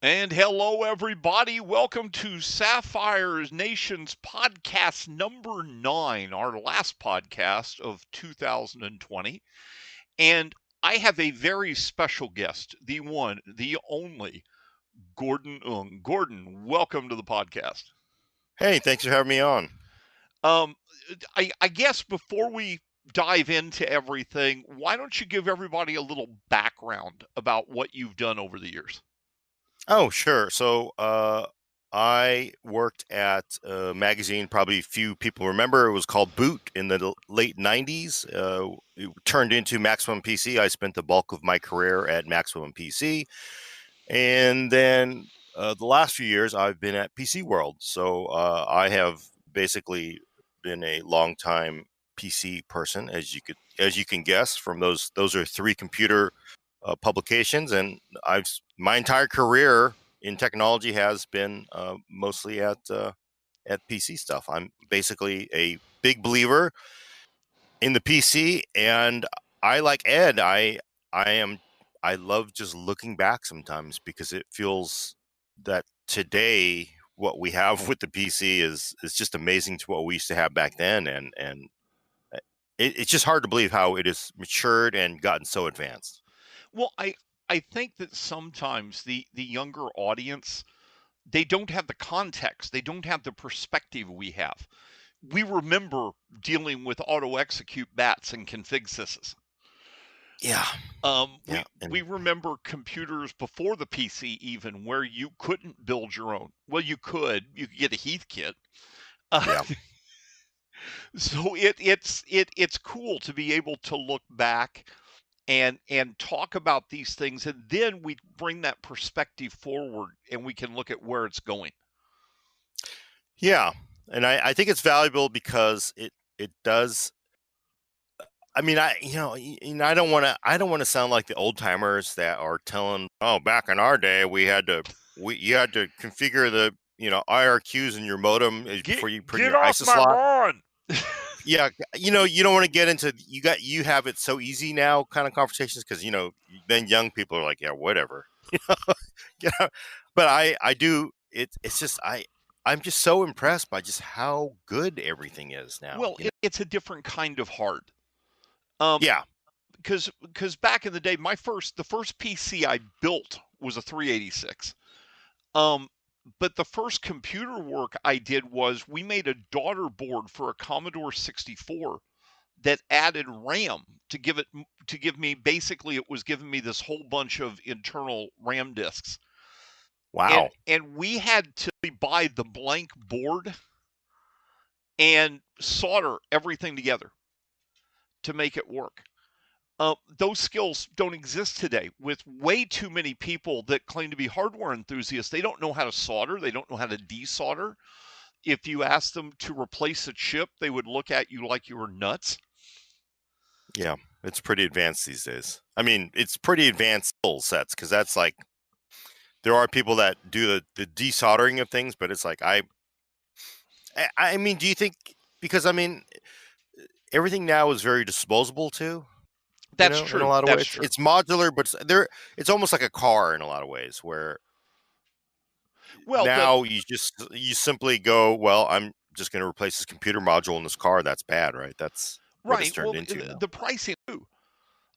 And hello, everybody. Welcome to Sapphire Nation's podcast number 9, our last podcast of 2020. And I have a very special guest, the one, the only, Gordon Ung. Gordon, welcome to the podcast. Hey, thanks for having me on. Um, I guess before we dive into everything, why don't you give everybody a little background about what you've done over the years? Oh, sure. I worked at a magazine probably few people remember. It was called Boot in the late 90s. It turned into Maximum PC. I spent the bulk of my career at Maximum PC. And then the last few years, I've been at PC World. I have basically been a longtime PC person, as you can guess from those. Those are three computer publications, and my entire career in technology has been mostly at PC stuff. I'm basically a big believer in the PC, and I like Ed. I love just looking back sometimes because it feels that today what we have with the PC is just amazing to what we used to have back then, and it's just hard to believe how it has matured and gotten so advanced. Well, I think that sometimes the younger audience, they don't have the context, they don't have the perspective we have. We remember dealing with auto execute bats and config sys's. Yeah, We yeah, we and remember computers before the PC even where you couldn't build your own. Well, you could get a Heath kit. Uh, yeah. so it's cool to be able to look back and talk about these things, and then we bring that perspective forward and we can look at where it's going. Yeah, and I think it's valuable because it does. I mean, I don't want to sound like the old timers that are telling, oh, back in our day you had to configure the IRQs in your modem Get before you put in get your off ISA my slot. lawn. Yeah, you don't want to get into you have it so easy now kind of conversations because then young people are like, yeah, whatever. Yeah, but I do it's just I'm just so impressed by just how good everything is now. Well, it's a different kind of hard. Um, Yeah. because back in the day, the first PC I built was a 386. Um, but the first computer work I did was we made a daughter board for a Commodore 64 that added RAM to give me, basically it was giving me this whole bunch of internal RAM disks. Wow. And we had to buy the blank board and solder everything together to make it work. Those skills don't exist today with way too many people that claim to be hardware enthusiasts. They don't know how to solder, they don't know how to desolder. If you ask them to replace a chip, they would look at you like you were nuts. Yeah, it's pretty advanced these days. I mean, it's pretty advanced tool sets because that's like there are people that do the desoldering of things, but it's like I mean, do you think because I mean everything now is very disposable too, That's in a true. lot of That's ways. true. It's modular, but it's almost like a car in a lot of ways where Well, now you simply go, well, I'm just going to replace this computer module in this car. That's bad, right? That's what it's right. Well, turned into now. the pricing too.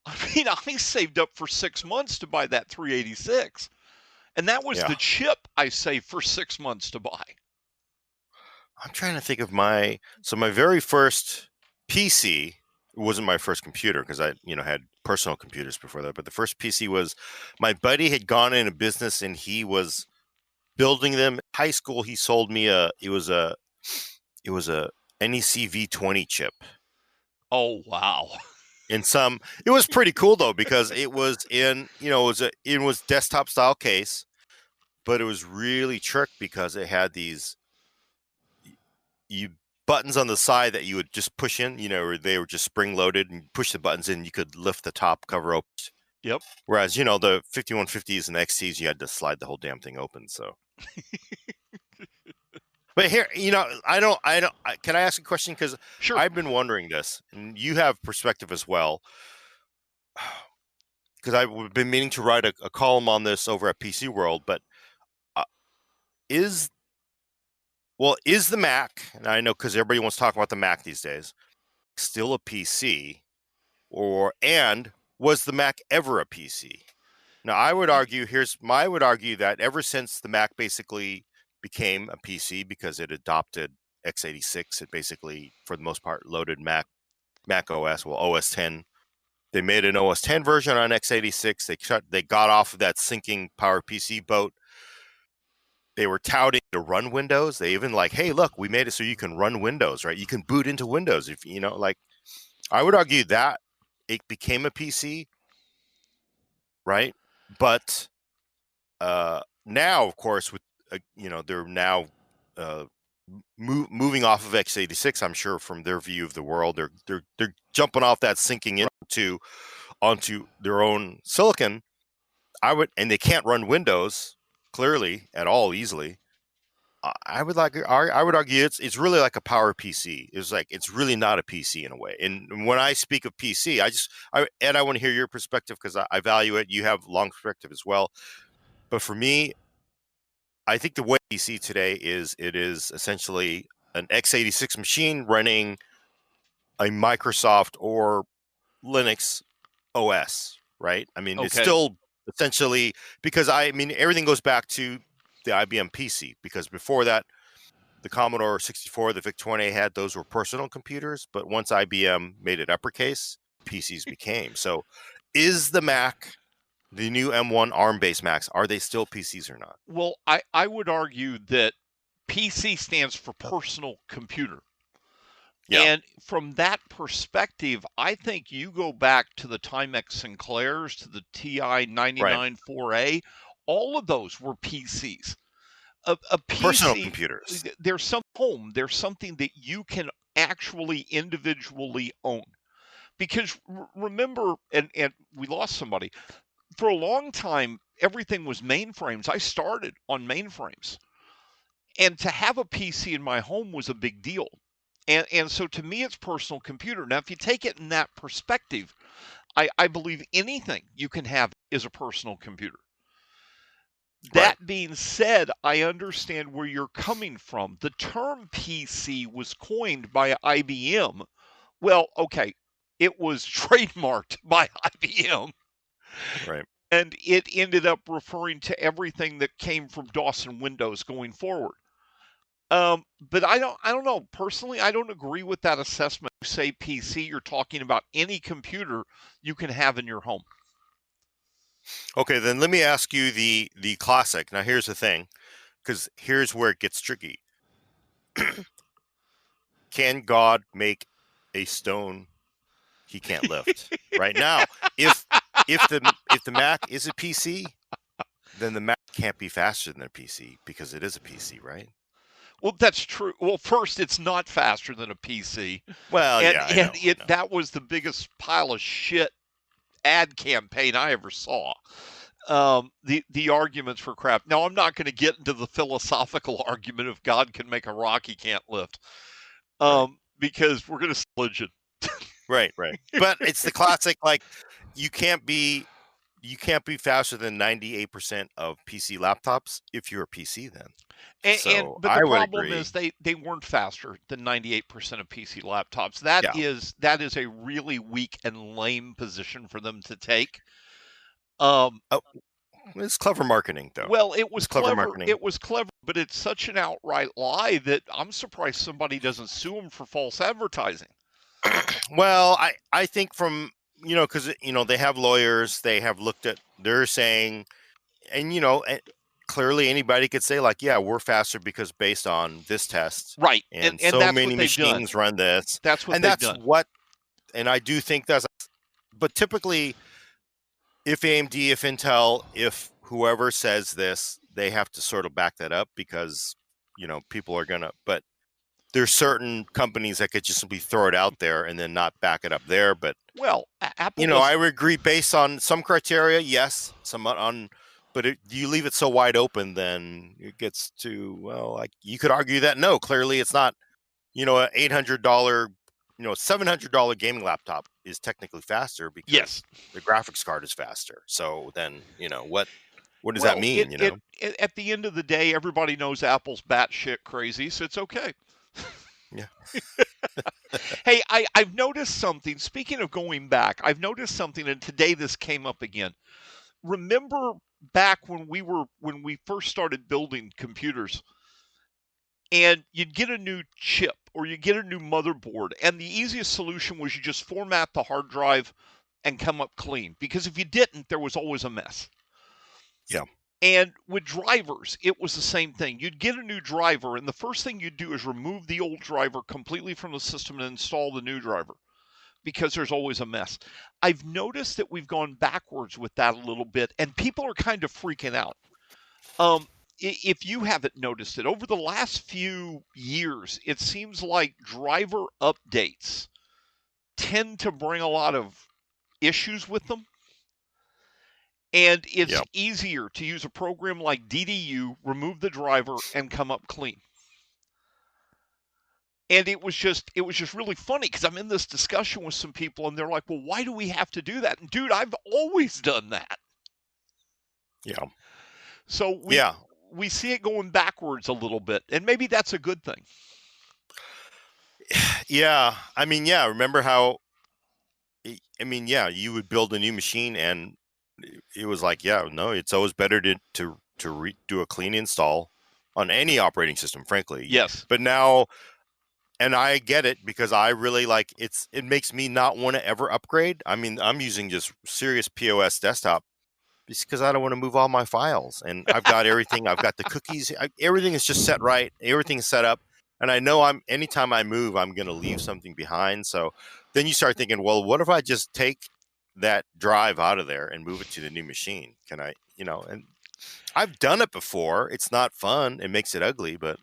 I mean, I saved up for 6 months to buy that 386, and that was Yeah. the chip I saved for 6 months to buy. I'm trying to think of my very first PC wasn't my first computer because I had personal computers before that, but the first PC was my buddy had gone into business and he was building them. In high school, he sold me it was a NEC V20 chip. Oh wow! It was pretty cool though because it was in it was desktop style case, but it was really tricked because it had these you buttons on the side that you would just push in, or they were just spring loaded and push the buttons in. You could lift the top cover open. Yep. Whereas, the 5150s and XTs, you had to slide the whole damn thing open. So, but here, can I ask a question? Because Sure. I've been wondering this, and you have perspective as well. Because I've been meaning to write a column on this over at PC World, but is the Mac, and I know because everybody wants to talk about the Mac these days, still a PC, and was the Mac ever a PC? Now, I would argue that ever since the Mac basically became a PC because it adopted x86, it basically, for the most part, loaded Mac OS, OS 10. They made an OS 10 version on x86. They got off of that sinking PowerPC boat. They were touting to run Windows. They even hey, look, we made it so you can run Windows, right? You can boot into Windows if I would argue that it became a PC, right? But now, of course, with they're now moving off of x86. I'm sure from their view of the world, they're jumping off that sinking onto their own silicon. And they can't run Windows clearly at all easily. I would argue it's really like a power PC. It's really not a PC in a way. And when I speak of PC, I want to hear your perspective because I value it. You have long perspective as well. But for me, I think the way PC today is essentially an x86 machine running a Microsoft or Linux OS, right? I mean, It's still essentially because everything goes back to the IBM PC because before that, the Commodore 64, the VIC-20 had, those were personal computers. But once IBM made it uppercase, PCs became. So is the Mac, the new M1 ARM-based Macs, are they still PCs or not? Well, I would argue that PC stands for personal computer. Yeah. And from that perspective, I think you go back to the Timex Sinclairs, to the TI 99 4A, all of those were PCs. A PC, personal computers. There's something that you can actually individually own. Because remember, and we lost somebody, for a long time, everything was mainframes. I started on mainframes. And to have a PC in my home was a big deal. And so to me, it's personal computer. Now, if you take it in that perspective, I believe anything you can have is a personal computer. That being said, I understand where you're coming from. The term PC was coined by IBM. Well, okay, it was trademarked by IBM. Right. And it ended up referring to everything that came from DOS and Windows going forward. But I don't know. Personally, I don't agree with that assessment. You say PC, you're talking about any computer you can have in your home. Okay, then let me ask you the classic. Now, here's the thing, because here's where it gets tricky. Can God make a stone he can't lift? Right now, if the Mac is a PC, then the Mac can't be faster than a PC because it is a PC, right? Well, that's true. Well, first, it's not faster than a PC. Well, and, yeah, I know. That was the biggest pile of shit ad campaign I ever saw. The arguments for crap. Now, I'm not going to get into the philosophical argument if God can make a rock he can't lift, because we're going to religion. Right. But it's the classic, you can't be faster than 98% of PC laptops if you're a PC then. But the problem is they weren't faster than 98% of PC laptops. That is a really weak and lame position for them to take. It's clever marketing, though. Well, it was clever marketing. It was clever, but it's such an outright lie that I'm surprised somebody doesn't sue them for false advertising. Well, I think from, because, they have lawyers, they have looked at, they're saying, and, clearly anybody could say yeah, we're faster because based on this test. Right. And so that's many machines run this. That's what they've done. And I do think but typically if AMD, if Intel, if whoever says this, they have to sort of back that up because, people are but there's certain companies that could just simply throw it out there and then not back it up there. But Apple, I would agree based on some criteria, yes, some on, but you leave it so wide open, then it gets to you could argue that no, clearly it's not. An $800, $700 gaming laptop is technically faster because the graphics card is faster. So then what does that mean? at the end of the day, everybody knows Apple's batshit crazy, so it's okay. Yeah. Hey, I've noticed something. Speaking of going back, I've noticed something, and today this came up again. Remember back when we first started building computers, and you'd get a new chip or you get a new motherboard, and the easiest solution was you just format the hard drive and come up clean. Because if you didn't, there was always a mess. Yeah. And with drivers, it was the same thing. You'd get a new driver, and the first thing you'd do is remove the old driver completely from the system and install the new driver because there's always a mess. I've noticed that we've gone backwards with that a little bit, and people are kind of freaking out. If you haven't noticed it, over the last few years, it seems like driver updates tend to bring a lot of issues with them. And it's Yeah. easier to use a program like DDU, remove the driver, and come up clean. And it was just really funny because I'm in this discussion with some people and they're like, well, why do we have to do that? And dude, I've always done that. Yeah. So Yeah. we see it going backwards a little bit, and maybe that's a good thing. Yeah. I mean, yeah. Remember how? I mean, yeah. You would build a new machine, and it was like, yeah, no. It's always better to do a clean install on any operating system, frankly. Yes. But now, and I get it because I really like it's. It makes me not want to ever upgrade. I mean, I'm using just serious POS desktop just because I don't want to move all my files, and I've got everything. I've got the cookies. Everything is just set right. Everything is set up. And I know anytime I move, I'm going to leave something behind. So then you start thinking, well, what if I just take that drive out of there and move it to the new machine? Can I, and I've done it before. It's not fun. It makes it ugly, but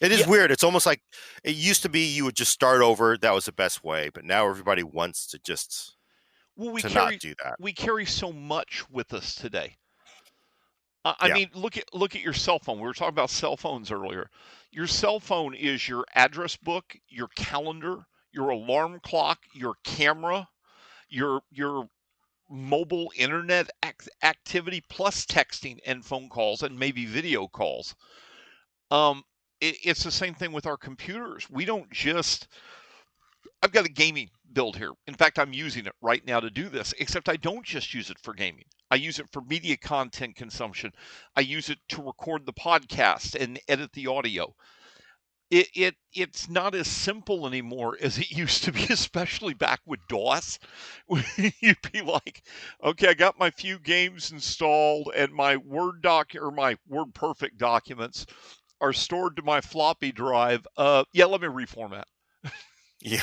it is weird. It's almost like it used to be you would just start over. That was the best way. But now everybody wants to just not do that. We carry so much with us today. I Yeah. mean, look at your cell phone. We were talking about cell phones earlier. Your cell phone is your address book, your calendar, your alarm clock, your camera, your mobile internet activity, plus texting and phone calls and maybe video calls. It's the same thing with our computers. We don't just. I've got a gaming build here. In fact, I'm using it right now to do this, except I don't just use it for gaming. I use it for media content consumption. I use it to record the podcast and edit the audio. It's not as simple anymore as it used to be, especially back with DOS. You'd be like, okay, I got my few games installed and my Word doc or my WordPerfect documents are stored to my floppy drive. Yeah, let me reformat. Yeah.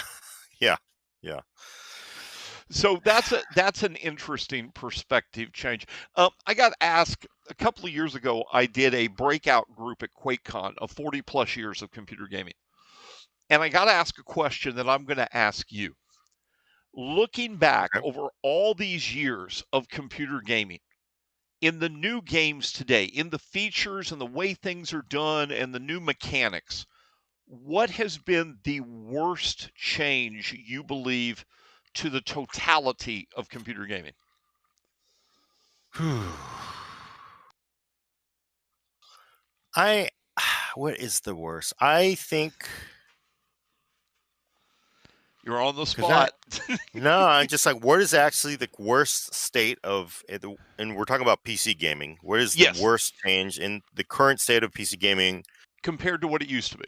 Yeah. Yeah. So that's an interesting perspective change. I got asked a couple of years ago. I did a breakout group at QuakeCon of 40 plus years of computer gaming, and I got to ask a question that I'm going to ask you. Looking back Okay. over all these years of computer gaming, in the new games today, in the features and the way things are done and the new mechanics, what has been the worst change you believe to the totality of computer gaming? What is the worst? I think You're on the because spot. no, I'm just like, what is actually the worst state of, and we're talking about PC gaming. What is the Yes. worst change in the current state of PC gaming Compared to what it used to be?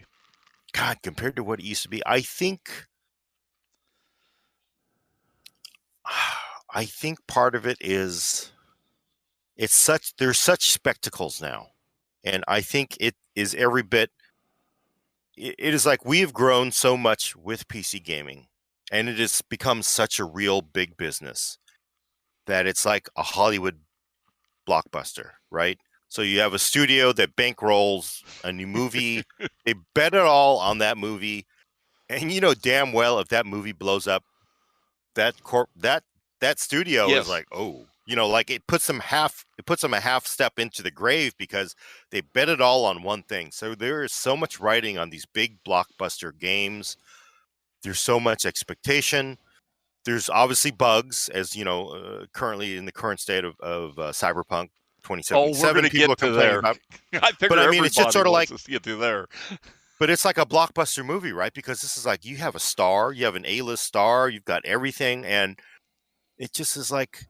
God, compared to what it used to be? I think part of it is there's such spectacles now, and I think it is every bit. It is like we have grown so much with PC gaming, and it has become such a real big business that it's like a Hollywood blockbuster, right? So you have a studio that bankrolls a new movie. They bet it all on that movie, and you know damn well if that movie blows up, that studio is Yes. like, oh, like it puts them a half step into the grave because they bet it all on one thing. So there is so much writing on these big blockbuster games. There's so much expectation. There's obviously bugs, as you know, currently in the current state of Cyberpunk. Oh, we're 2077 gonna people are get to complaining there. about. I But figure I mean, it's just everybody sort of wants like, us to get to there. but it's like a blockbuster movie, right? Because this is like you have a star, you have an A-list star, you've got everything, and it just is like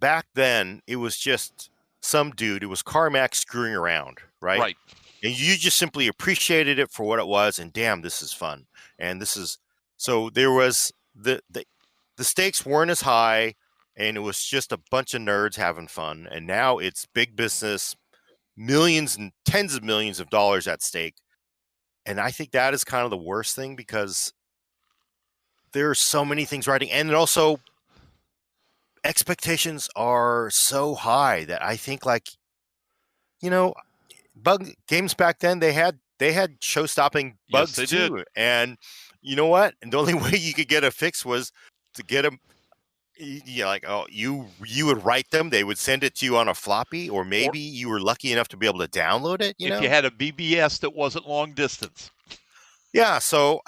back then it was just some dude. It was Carmack screwing around, right? Right. And you just simply appreciated it for what it was, and damn, this is fun, and this is so there was the stakes weren't as high, and it was just a bunch of nerds having fun, and now it's big business, millions and tens of millions of dollars at stake. And I think that is kind of the worst thing because there are so many things writing, and also expectations are so high that I think, like, you know, bug games back then they had show-stopping Yes, bugs they did. too, and you know what? And the only way you could get a fix was to get them. Yeah, like, oh, you would write them. They would send it to you on a floppy, or Or maybe you were lucky enough to be able to download it. if you had a BBS that wasn't long distance. Yeah. So,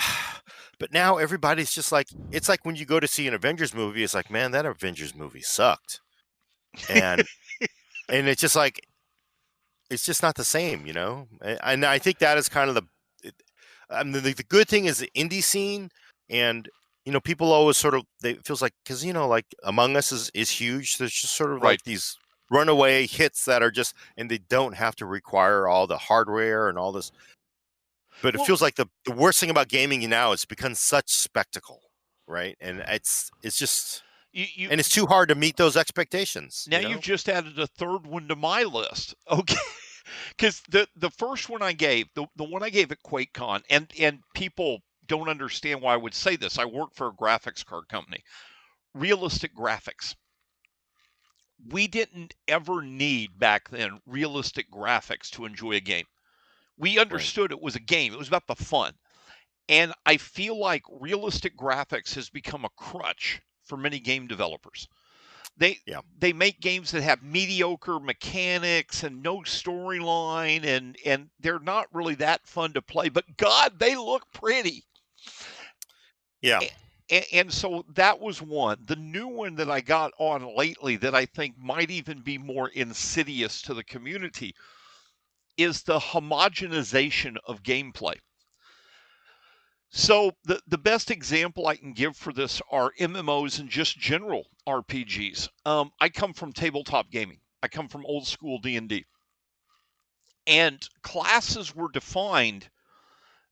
but now everybody's just like, it's like when you go to see an Avengers movie, it's like, man, that Avengers movie sucked, and it's just like it's just not the same. And I think that is kind of I mean, the good thing is the indie scene, and people always sort of it feels like because like Among Us is huge. There's just sort of Right. like these runaway hits that are just, and they don't have to require all the hardware and all this. But it Well, feels like the worst thing about gaming now is become such spectacle, right? And it's just you and it's too hard to meet those expectations. now you've just added a third one to my list. Okay. Because the first one I gave, the one I gave at QuakeCon, and people don't understand why I would say this. I work for a graphics card company. Realistic graphics. We didn't ever need back then realistic graphics to enjoy a game. We Right. understood it was a game. It was about the fun. And I feel like realistic graphics has become a crutch for many game developers. They Yeah. they make games that have mediocre mechanics and no storyline, and they're not really that fun to play, but god, they look pretty. Yeah. And so that was one. The new one that I got on lately that I think might even be more insidious to the community is the homogenization of gameplay. So the best example I can give for this are MMOs and just general RPGs. I come from tabletop gaming. I come from old school D&D. And classes were defined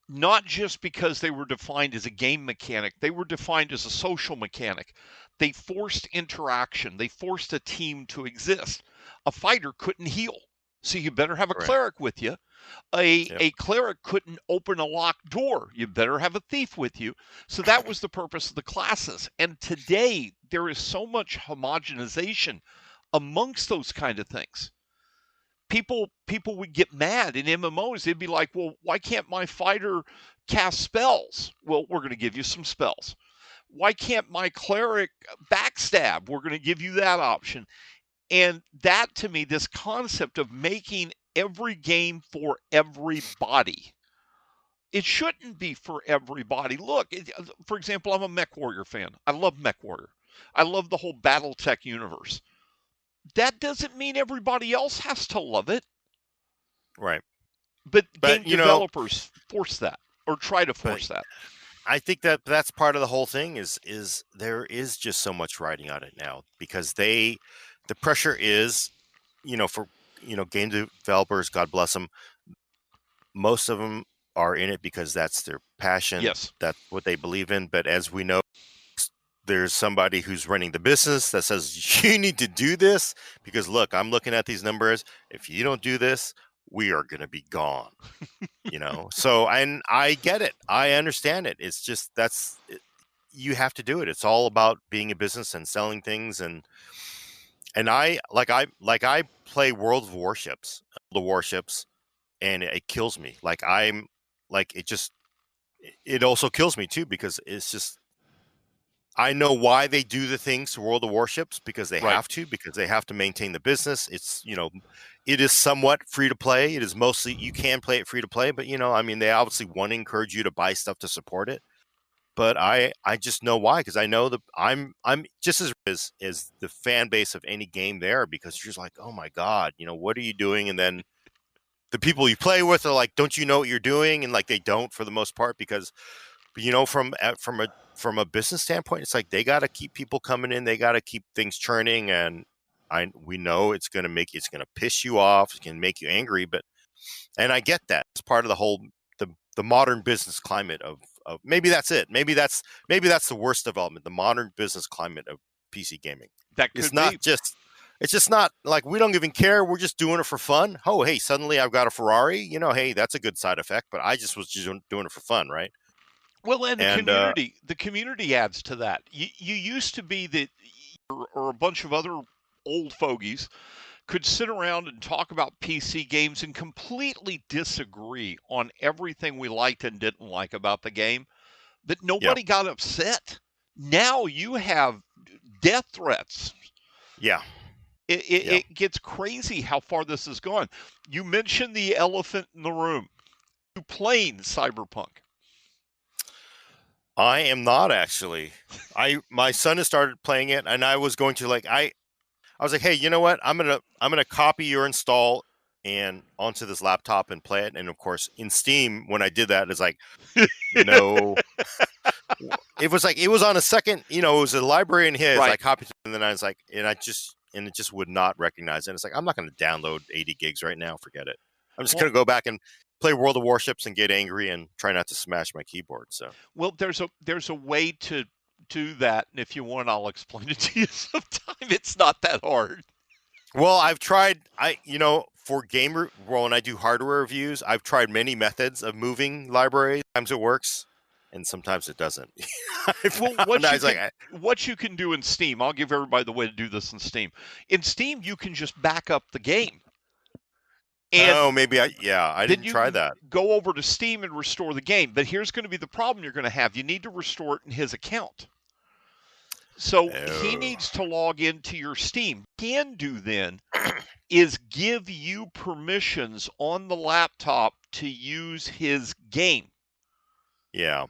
not just because they were defined as a game mechanic, they were defined as a social mechanic. They forced interaction, they forced a team to exist. A fighter couldn't heal, so you better have a Right. cleric with you. A, Yep. a cleric couldn't open a locked door. You better have a thief with you. So that was the purpose of the classes. And today, there is so much homogenization amongst those kind of things. People would get mad in MMOs. They'd be like, well, why can't my fighter cast spells? Well, we're going to give you some spells. Why can't my cleric backstab? We're going to give you that option. And that, to me, this concept of making every game for everybody. It shouldn't be for everybody. Look, for example, I'm a Mech Warrior fan. I love Mech Warrior. I love the whole BattleTech universe. That doesn't mean everybody else has to love it, Right. but game But developers force that or try to but force that. I think that that's part of the whole thing is there is just so much writing on it now because the pressure is, for game developers, God bless them, most of them are in it because that's their passion, Yes. that's what they believe in. But as we know, there's somebody who's running the business that says you need to do this because look, I'm looking at these numbers. If you don't do this, we are going to be gone. So, and I get it, I understand it. It's just you have to do it. It's all about being a business and selling things, and I play the warships, and it kills me. Like I'm like it also kills me too because it's just I know why they do the things to World of Warships because they Right. have to, because they have to maintain the business. It's, it is somewhat free to play. It is mostly, you can play it free to play, but I mean, they obviously want to encourage you to buy stuff to support it. but I just know why, because I know I'm just as the fan base of any game there, because you're just like, oh my god, what are you doing? And then the people you play with are like, don't you know what you're doing? And like they don't for the most part, because from a business standpoint, it's like they got to keep people coming in, they got to keep things churning, and we know it's going to piss you off, it's going to make you angry, and I get that it's part of the whole the modern business climate of maybe that's it. Maybe that's the worst development. The modern business climate of PC gaming. That It's could not be. just. It's just not like we don't even care. We're just doing it for fun. Oh, hey, suddenly I've got a Ferrari. Hey, that's a good side effect. But I just was just doing it for fun, right? Well, and And the community adds to that. You used to be that, or a bunch of other old fogies could sit around and talk about PC games and completely disagree on everything we liked and didn't like about the game, but yeah, nobody got upset. Now you have death threats. yeah, It, it, yeah. it gets crazy how far this has gone. You mentioned the elephant in the room. You playing Cyberpunk? I am not actually. My son has started playing it, and I was going to I was like, hey, you know what? I'm gonna copy your install and onto this laptop and play it. And of course, in Steam, when I did that, it's like, no. It was on a second. It was a library in his. I Right. copied it, and then I was like, and it just would not recognize it. And it's like, I'm not going to download 80 gigs right now. Forget it. I'm just Well, going to go back and play World of Warships and get angry and try not to smash my keyboard. So, well, there's a way to do that, and if you want, I'll explain it to you sometime. It's not that hard. well, I've tried. For when I do hardware reviews, I've tried many methods of moving libraries. Sometimes it works, and sometimes it doesn't. I Well, found I was like, what you can do in Steam, I'll give everybody the way to do this in Steam. In Steam, you can just back up the game, and oh, maybe I then didn't you try can that. go over to Steam and restore the game. But here's going to be the problem you're going to have. You need to restore it in his account. So he Oh, needs to log into your Steam. Can do then is give you permissions on the laptop to use his game. yeah,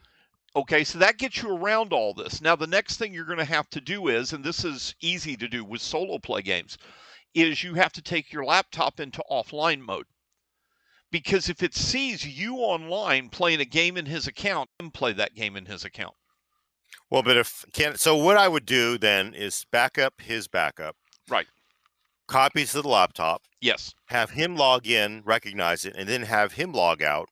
Okay, so that gets you around all this. Now, the next thing you're going to have to do is, and this is easy to do with solo play games, is you have to take your laptop into offline mode. Because if it sees you online playing a game in his account, it can play that game in his account. well, but so what I would do then is back up his backup, Right. copies to the laptop, Yes. have him log in, recognize it, and then have him log out.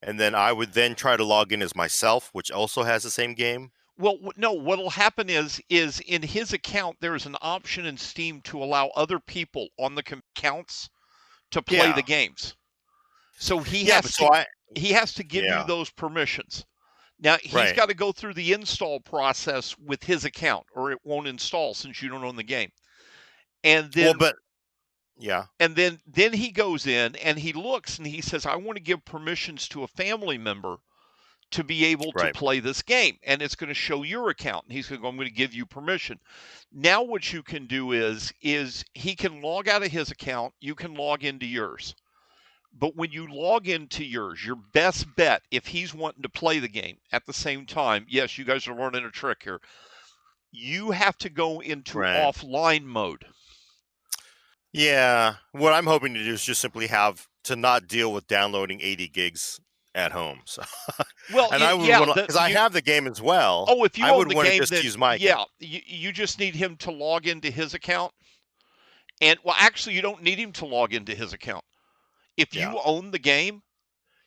And then I would then try to log in as myself, which also has the same game. Well, no, what'll happen is in his account, there's an option in Steam to allow other people on the accounts to play the Yeah. games. So Yeah, but so he has to give you yeah, those permissions. Now, he's right. got to go through the install process with his account or it won't install since you don't own the game. And Well, then but yeah, then he goes in and he looks and he says, I want to give permissions to a family member to be able to right. play this game. And it's going to show your account. And he's going to go, I'm going to give you permission. Now what you can do is he can log out of his account, you can log into yours. But when you log into yours, your best bet, if he's wanting to play the game at the same time, yes, you guys are learning a trick here. You have to go into Right. offline mode. Yeah. What I'm hoping to do is just simply have to not deal with downloading 80 gigs at home. So, Well, and I would yeah, want to, because I have the game as well. oh, if you I own would the want to game, just then use my account. yeah, you just need him to log into his account. And well, actually, you don't need him to log into his account. If Yeah. you own the game,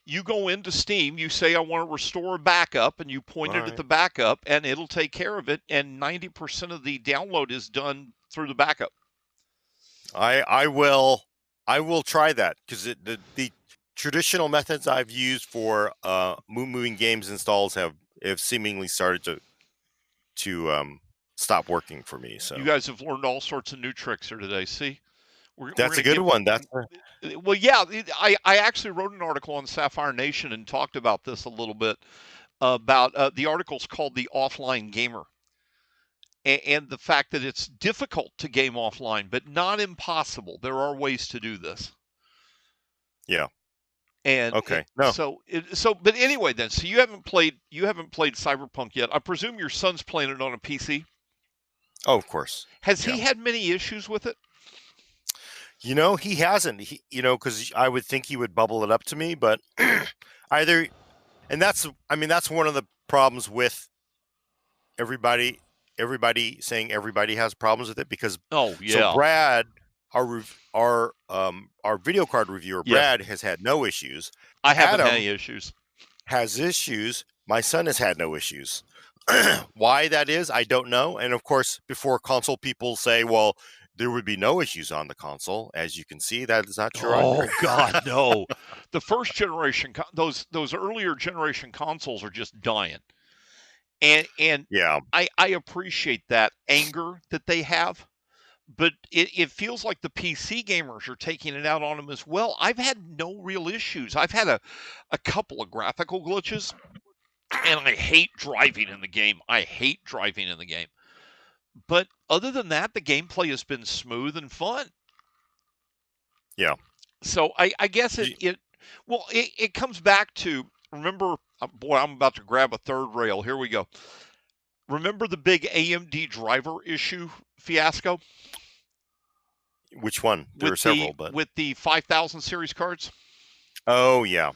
you go into Steam, you say, I want to restore a backup, and you point All it at right. the backup, and it'll take care of it. And 90% of the download is done through the backup. I will try that, because the traditional methods I've used for moving games installs have seemingly started to stop working for me. You So guys have learned all sorts of new tricks here today. See, we're that's going a to good give. one. Well, yeah, I actually wrote an article on Sapphire Nation and talked about this a little bit. About the article's called "The Offline Gamer," and the fact that it's difficult to game offline, but not impossible. There are ways to do this. Yeah. And Okay. No. but anyway, then, so you haven't played Cyberpunk yet. I presume your son's playing it on a PC. Oh, of course. Has Yeah. he had many issues with it? He hasn't. Because I would think he would bubble it up to me, but either, and that's one of the problems with everybody. Everybody saying everybody has problems with it because Oh so yeah, Brad, our video card reviewer, yes. Brad has had no issues. I haven't had Adam any issues. has issues. My son has had no issues. Why that is, I don't know. And of course, before console people say, well, there would be no issues on the console. As you can see, that is not true either. Oh God, no. The first generation, those earlier generation consoles are just dying, and Yeah. I appreciate that anger that they have, but it feels like the PC gamers are taking it out on them as well. I've had no real issues. I've had a couple of graphical glitches, and I hate driving in the game. I hate driving in the game. But other than that, the gameplay has been smooth and fun. Yeah. So I guess Y- it comes back to, remember, boy, I'm about to grab a third rail. Here we go. Remember the big AMD driver issue fiasco Which one? There with are several, but the 5000 series cards? oh yeah.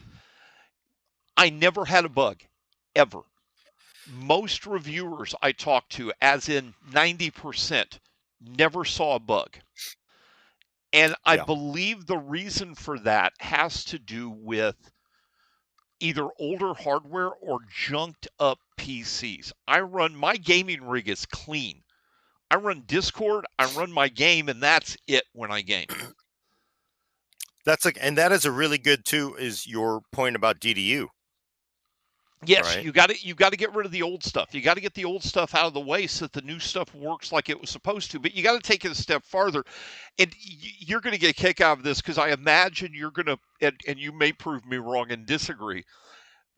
I never had a bug, ever. Most reviewers I talked to, as in 90%, never saw a bug. And I Yeah. believe the reason for that has to do with either older hardware or junked up PCs. My gaming rig is clean. I run Discord, I run my game, and that's it when I game. And that is a really good too, is your point about DDU, Yes, right? you got to get rid of the old stuff. You got to get the old stuff out of the way so that the new stuff works like it was supposed to. But you got to take it a step farther, and you're going to get a kick out of this because I imagine you're going to, and you may prove me wrong and disagree.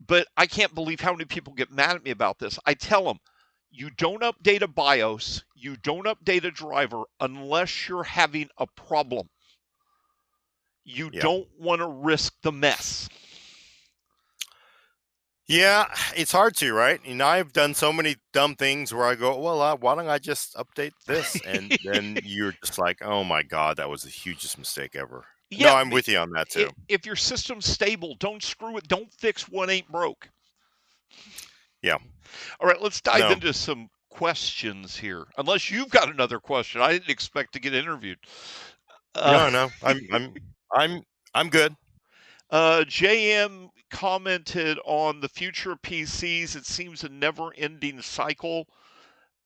But I can't believe how many people get mad at me about this. I tell them, you don't update a BIOS, you don't update a driver unless you're having a problem. You Yeah. don't want to risk the mess. Yeah, it's hard to, right? I've done so many dumb things where I go, well, why don't I just update this? And then you're just like, oh my God, that was the hugest mistake ever. No, Yeah, I'm with you on that too. if your system's stable, don't screw it. Don't fix what ain't broke. Yeah. All right, let's dive No. into some questions here. Unless you've got another question, I didn't expect to get interviewed. No. I'm good. JM commented on the future of PCs. It seems a never-ending cycle.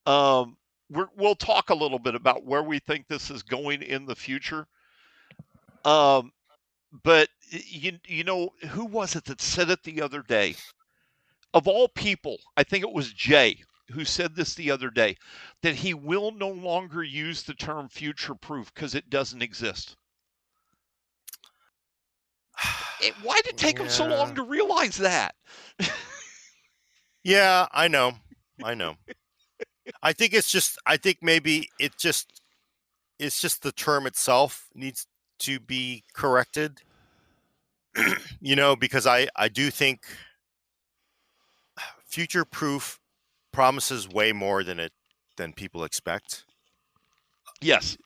We'll talk a little bit about where we think this is going in the future. But you know, who was it that said it the other day? Of all people, I think it was Jay who said this the other day, that he will no longer use the term future-proof because it doesn't exist. Why did it take him so long to realize that? Yeah, I know. I think maybe it's just the term itself needs to be corrected. Because I do think future proof promises way more than people expect. Yes.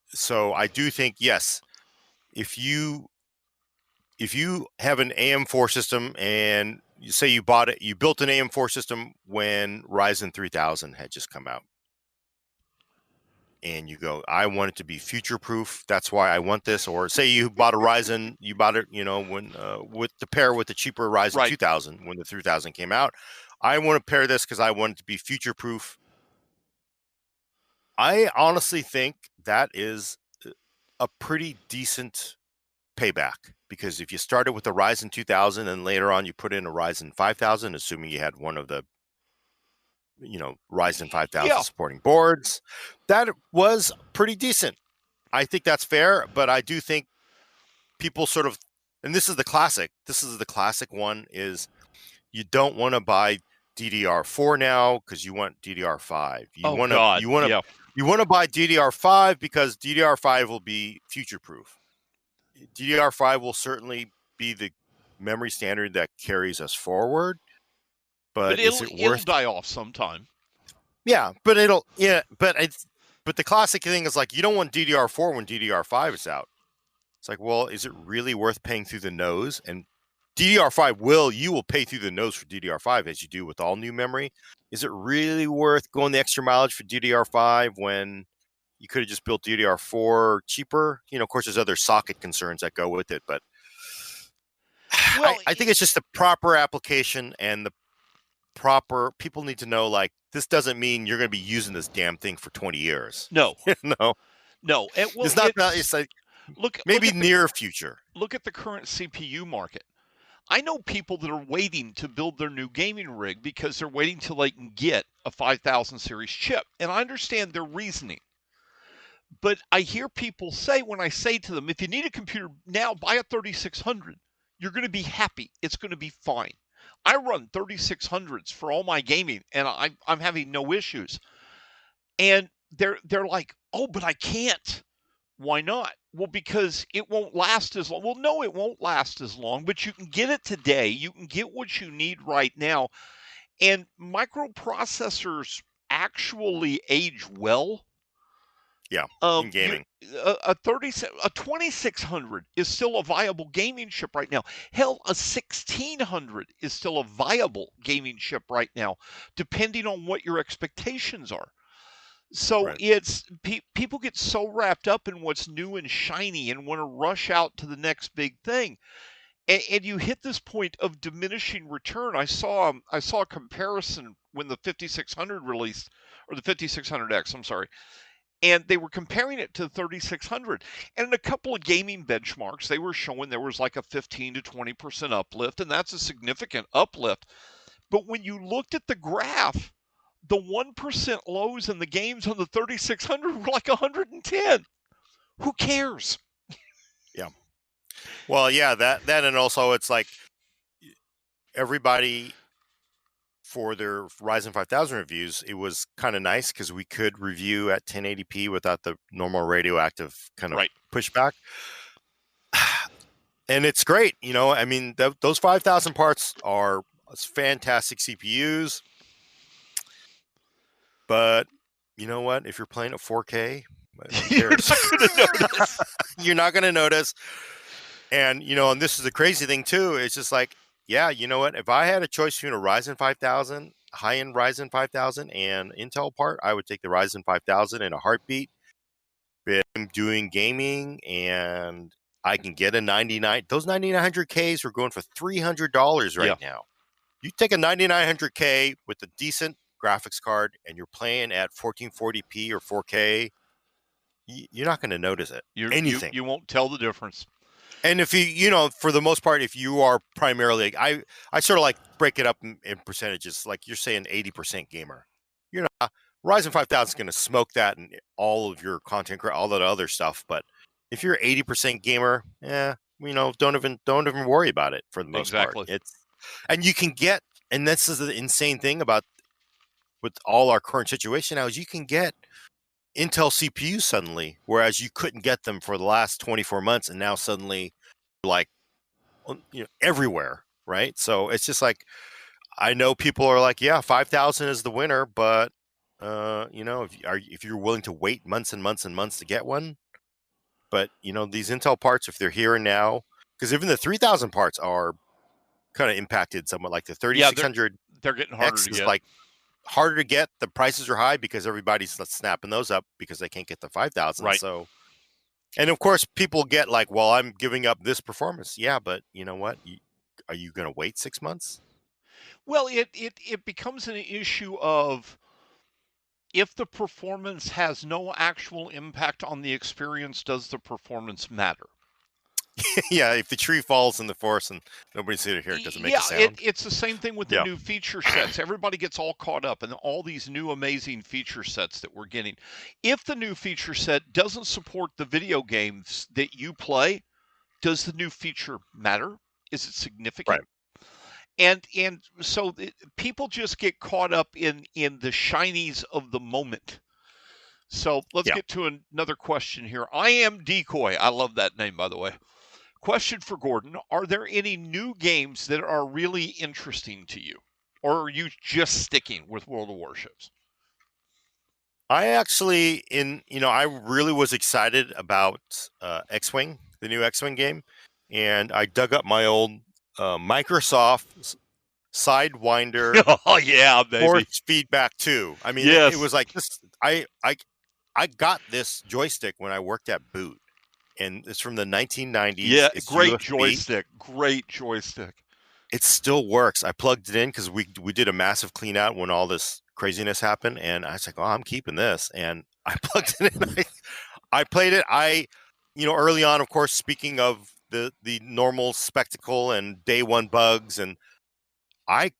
So I do think, yes, if you have an AM4 system and you say you built an AM4 system when Ryzen 3000 had just come out, and you go, I want it to be future proof. That's why I want this. Or say you bought a Ryzen, you bought it, when with the pair with the cheaper Ryzen Right. 2000 when the 3000 came out. I want to pair this because I want it to be future proof. I honestly think that is a pretty decent payback, because if you started with the Ryzen 2000 and later on you put in a Ryzen 5000, assuming you had one of the Ryzen 5000 Yeah. supporting boards, that was pretty decent. I think that's fair, but I do think people sort of, and this is the classic one, is you don't want to buy DDR4 now because you want DDR5. You want to buy DDR5 because DDR5 will be future proof. DDR5 will certainly be the memory standard that carries us forward. But But is it it'll worth? die off sometime. Yeah, but but the classic thing is like you don't want DDR4 when DDR5 is out. It's like, well, is it really worth paying through the nose? And DDR5 you will pay through the nose for DDR5 as you do with all new memory. Is it really worth going the extra mileage for DDR5 when you could have just built DDR4 cheaper? You know, of course, there's other socket concerns that go with it, but Well, I think it's just the proper application and the proper people need to know, like, this doesn't mean you're going to be using this damn thing for 20 years. no, No, no. it's not. It's like maybe near future. Look at the current CPU market. I know people that are waiting to build their new gaming rig because they're waiting till they can get a 5000 series chip. And I understand their reasoning. But I hear people say, when I say to them, if you need a computer now, buy a 3600. You're going to be happy. It's going to be fine. I run 3600s for all my gaming, and I'm having no issues. And they're like, oh, but I can't. Why not? Well, because it won't last as long. Well, no, it won't last as long, but you can get it today. You can get what you need right now. And microprocessors actually age well. Yeah, in gaming. A 2600 is still a viable gaming chip right now. Hell, a 1600 is still a viable gaming chip right now, depending on what your expectations are. So it's people get so wrapped up in what's new and shiny and want to rush out to the next big thing, and you hit this point of diminishing return. I saw a comparison when the 5600 released, or the 5600X. I'm sorry. And they were comparing it to the 3600. And in a couple of gaming benchmarks, they were showing there was like a 15 to 20% uplift, and that's a significant uplift. But when you looked at the graph, the 1% lows in the games on the 3600 were like 110. Who cares? Yeah. Well, yeah, that and also it's like everybody for their Ryzen 5000 reviews, it was kind of nice because we could review at 1080p without the normal radioactive kind of pushback. And it's great. You know, I mean, those 5000 parts are fantastic CPUs. But you know what? If you're playing at 4K, you're not going to notice. You're not going to notice. And, you know, and this is the crazy thing, too. It's just like, yeah, you know what? If I had a choice between a Ryzen 5000, high-end Ryzen 5000, and Intel part, I would take the Ryzen 5000 in a heartbeat. But I'm doing gaming, and I can get a 99. Those 9900Ks are going for $300 right now. You take a 9900K with a decent graphics card, and you're playing at 1440p or 4K, you're not going to notice it. Anything. You won't tell the difference. And if you know, for the most part, if you are primarily, I sort of like break it up in percentages. Like you're saying 80% gamer. You're not, Ryzen 5000 is going to smoke that and all of your content, all that other stuff. But if you're 80% gamer, you know, don't even worry about it for the most part. And you can get, and this is the insane thing about with all our current situation now, is you can get Intel CPUs suddenly, whereas you couldn't get them for the last 24 months, and now suddenly, like, you know, everywhere, right? So it's just like, I know people are like, yeah, 5000 is the winner, but you know, if you're willing to wait months and months and months to get one, but you know, these Intel parts, if they're here and now, because even the 3000 parts are kind of impacted somewhat, like the 3600. They're getting harder to get. Like harder to get. The prices are high because everybody's snapping those up because they can't get the 5000. Right. So, and of course, people get like, well, I'm giving up this performance. Yeah, but you know what? Are you going to wait 6 months? Well, it becomes an issue of, if the performance has no actual impact on the experience, does the performance matter? Yeah, if the tree falls in the forest and nobody's here to hear it, doesn't make a sound. It's the same thing with the new feature sets. Everybody gets all caught up in all these new amazing feature sets that we're getting. If the new feature set doesn't support the video games that you play, does the new feature matter? Is it significant? Right. And so people just get caught up in the shinies of the moment. So let's get to another question here. I am Decoy. I love that name, by the way. Question for Gordon: are there any new games that are really interesting to you, or are you just sticking with World of Warships? I actually, I really was excited about X-Wing, the new X-Wing game, and I dug up my old Microsoft Sidewinder Oh yeah, Force baby. Feedback 2. I mean, it Yes. was like this. I got this joystick when I worked at Boot, and it's from the 1990s. Yeah, It's great USB. joystick. Great joystick. It still works. I plugged it in because we did a massive clean out when all this craziness happened, and I was like, "Oh, I'm keeping this." And I plugged it in. I played it. Early on, of course, speaking of the normal spectacle and day one bugs, and I,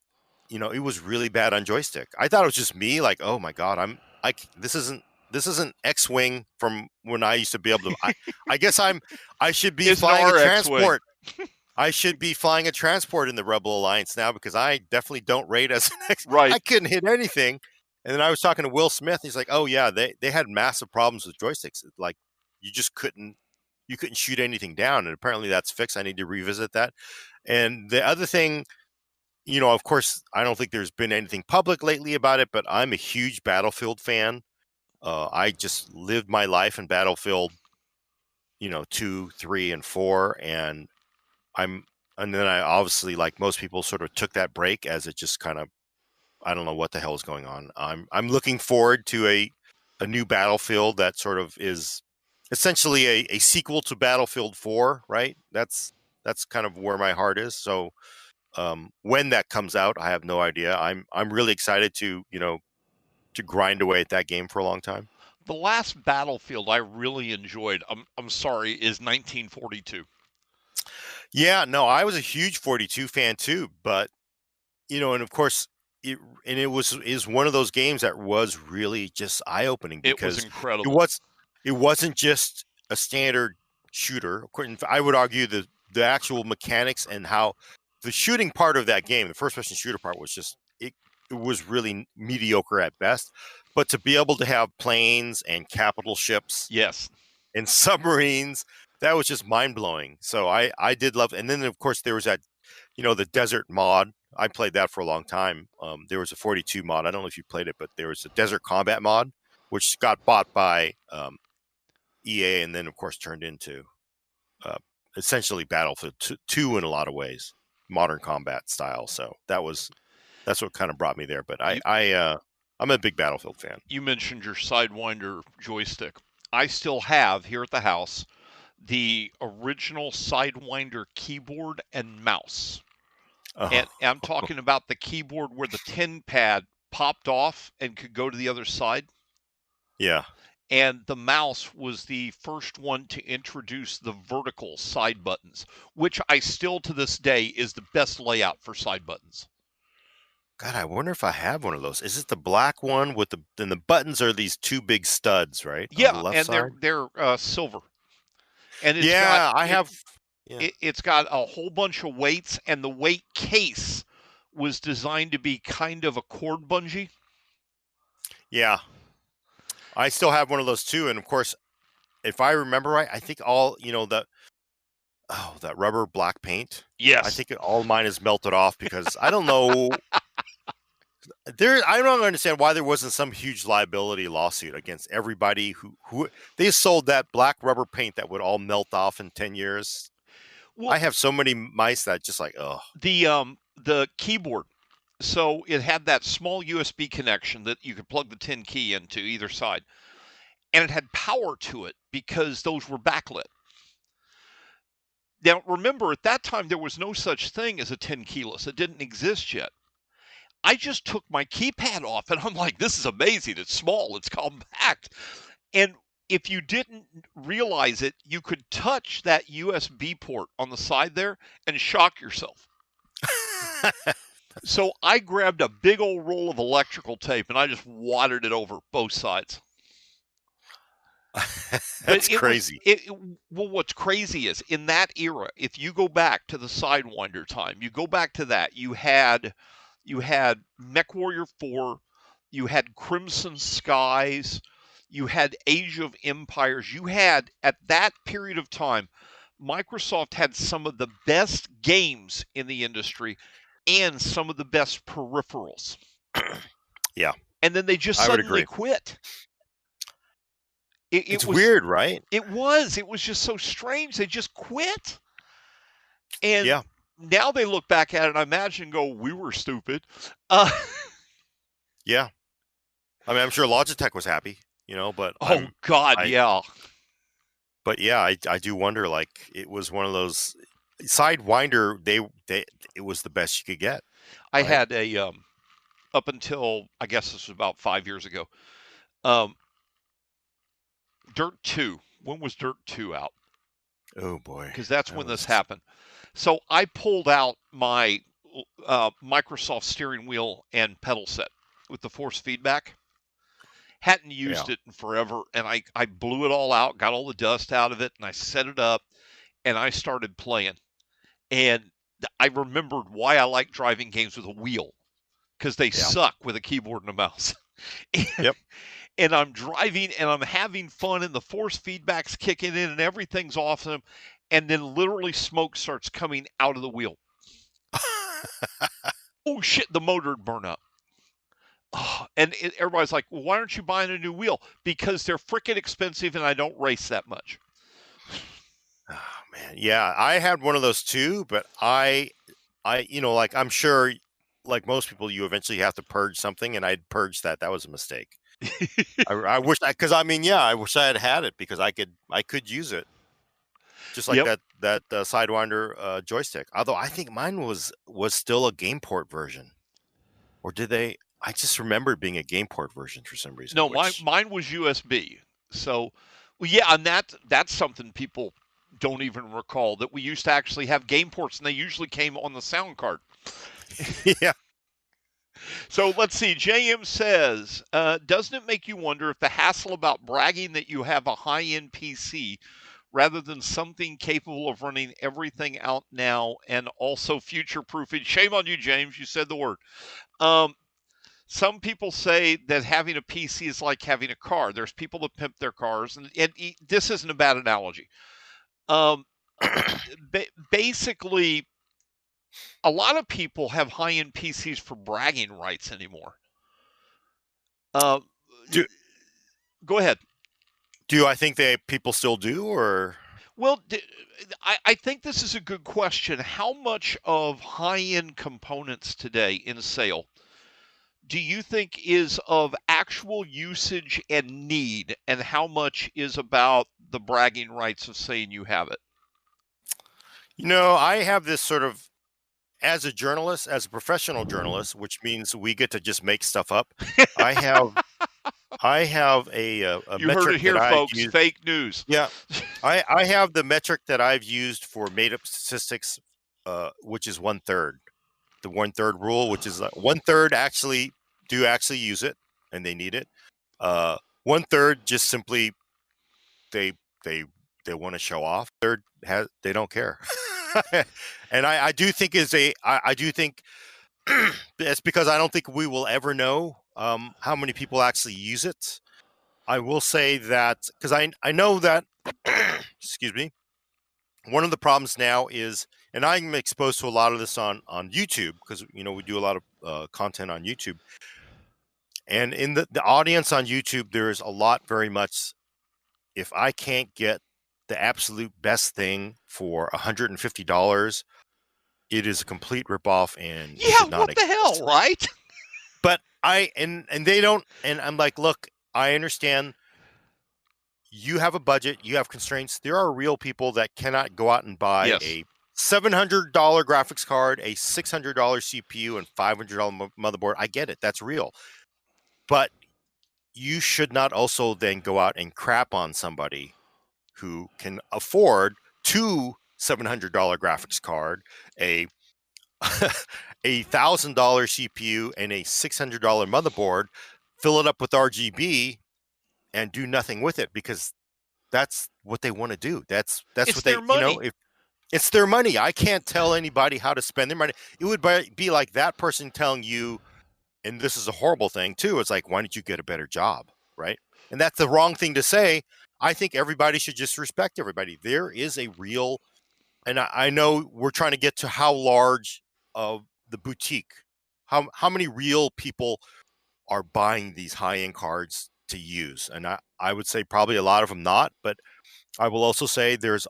it was really bad on joystick. I thought it was just me. Like, oh my god, this isn't X-wing from when I used to be able to. I guess I should be It's an flying a RX-wing. transport. I should be flying a transport in the Rebel Alliance now because I definitely don't rate as an X. Right. I couldn't hit anything. And then I was talking to Will Smith. He's like, "Oh yeah, they had massive problems with joysticks. Like you just couldn't shoot anything down." And apparently that's fixed. I need to revisit that. And the other thing, of course, I don't think there's been anything public lately about it, but I'm a huge Battlefield fan. I just lived my life in Battlefield, 2, 3, and 4, and then I obviously, like most people, sort of took that break as it just kind of, I don't know what the hell is going on. I'm looking forward to a new Battlefield that sort of is essentially a sequel to Battlefield 4, right? That's kind of where my heart is. So when that comes out, I have no idea. I'm really excited to grind away at that game for a long time. The last Battlefield I really enjoyed, I'm sorry, is 1942. Yeah, no, I was a huge 42 fan too, but and of course, it is one of those games that was really just eye opening It was because it incredible. was it wasn't just a standard shooter. I would argue the actual mechanics and how the shooting part of that game, the first person shooter part, was just it was really mediocre at best. But to be able to have planes and capital ships Yes. and submarines, that was just mind blowing. So I did love, and then of course there was that, the desert mod. I played that for a long time. There was a 42 mod. I don't know if you played it, but there was a desert combat mod, which got bought by EA, and then of course turned into uh, essentially Battlefield 2 in a lot of ways, modern combat style. So that's what kind of brought me there. But You I'm a big Battlefield fan. you mentioned your Sidewinder joystick. I still have here at the house the original Sidewinder keyboard and mouse. Oh, And I'm talking about the keyboard where the tin pad popped off and could go to the other side. yeah. And the mouse was the first one to introduce the vertical side buttons, which I still to this day is the best layout for side buttons. God, I wonder if I have one of those. Is it the black one with the buttons are these two big studs, right, on the Yeah, left and they're side? they're silver, and Yeah, I have. Yeah, it's got a whole bunch of weights, and the weight case was designed to be kind of a cord bungee. yeah. I still have one of those too, and of course, if I remember right, I think all that rubber black paint. I Yes. think all mine is melted off because I don't know. I don't understand why there wasn't some huge liability lawsuit against everybody who they sold that black rubber paint that would all melt off in 10 years. Well, I have so many mice that just like, oh, the keyboard. So it had that small USB connection that you could plug the 10 key into either side, and it had power to it because those were backlit. Now, remember, at that time, there was no such thing as a 10 keyless. It didn't exist yet. I just took my keypad off and I'm like, this is amazing. It's small, it's compact. And if you didn't realize it, you could touch that USB port on the side there and shock yourself. So I grabbed a big old roll of electrical tape and I just wadded it over both sides. But that's crazy. well, what's crazy is in that era, if you go back to the Sidewinder time, you go back to that, you had MechWarrior 4, you had Crimson Skies, you had Age of Empires, you had at that period of time Microsoft had some of the best games in the industry and some of the best peripherals. Yeah, And then they just I would suddenly agree. quit. It It's was weird, right? it was just so strange. They just quit. And Yeah. now they look back at it, I imagine, and go, we were stupid. Uh, Yeah. I mean, I'm sure Logitech was happy, but oh God, I, yeah. but yeah, I do wonder, like, it was one of those Sidewinder, it was the best you could get, I right? had up until, I guess this was about 5 years ago, um, Dirt 2. When was Dirt 2 out? Oh boy. Because that's That when this was, happened. So I pulled out my Microsoft steering wheel and pedal set with the force feedback. Hadn't yeah. used it in forever, and I blew it all out, got all the dust out of it, and I set it up, and I started playing. And I remembered why I like driving games with a wheel, because they Yeah. suck with a keyboard and a mouse. Yep. And I'm driving and I'm having fun, and the force feedback's kicking in and everything's awesome. And then literally smoke starts coming out of the wheel. Oh shit, the motor would burn up. Oh, and everybody's like, well, why aren't you buying a new wheel? Because they're freaking expensive and I don't race that much. Oh man. Yeah, I had one of those too, but like, I'm sure, like most people, you eventually have to purge something, and I'd purged that. That was a mistake. I wish because I mean, yeah, I wish I had it because I could use it just like Yep. that Sidewinder joystick. Although I think mine was still a game port version, or did they? I just remembered being a game port version for some reason. No, Which mine was USB. So, well, yeah, and that's something people don't even recall, that we used to actually have game ports, and they usually came on the sound card. yeah. So let's see. JM says, doesn't it make you wonder if the hassle about bragging that you have a high-end PC rather than something capable of running everything out now and also future-proofing? Shame on you, James. You said the word. Um, some people say that having a PC is like having a car. There's people that pimp their cars, and this isn't a bad analogy. Um, basically, a lot of people have high-end PCs for bragging rights anymore. Uh, do Go ahead. do I think people still do, or Well, I think this is a good question. How much of high-end components today in sale do you think is of actual usage and need, and how much is about the bragging rights of saying you have it? I have this sort of, as a journalist, as a professional journalist, which means we get to just make stuff up. I have a You heard metric it that here, I've folks. used. Fake news. Yeah, I have the metric that I've used for made up statistics, which is 1/3. The 1/3 rule, which is 1/3 actually use it and they need it. 1/3 just simply they they they want to show off. Third they don't care. And I do think I do think it's because I don't think we will ever know how many people actually use it. I will say that because I know that excuse me, one of the problems now is, and I'm exposed to a lot of this on YouTube because we do a lot of content on YouTube, and in the audience on YouTube, there is a lot very much. If I can't get the absolute best thing for $150, it is a complete ripoff and Yeah, should not what the exist. hell, right? But and they don't, and I'm like, look, I understand you have a budget, you have constraints. There are real people that cannot go out and buy Yes. a $700 graphics card, a $600 CPU, and $500 motherboard. I get it. That's real. But you should not also then go out and crap on somebody who can afford two $700 graphics card, a $1,000 CPU, and a $600 motherboard, fill it up with RGB, and do nothing with it because that's what they want to do. That's It's what their they, money. if it's their money. I can't tell anybody how to spend their money. It would be like that person telling you, and this is a horrible thing too. It's like, why don't you get a better job, right? And that's the wrong thing to say. I think everybody should just respect everybody. There is a real, and I know we're trying to get to how large of the boutique, how many real people are buying these high end cards to use, and I would say probably a lot of them not, but I will also say there's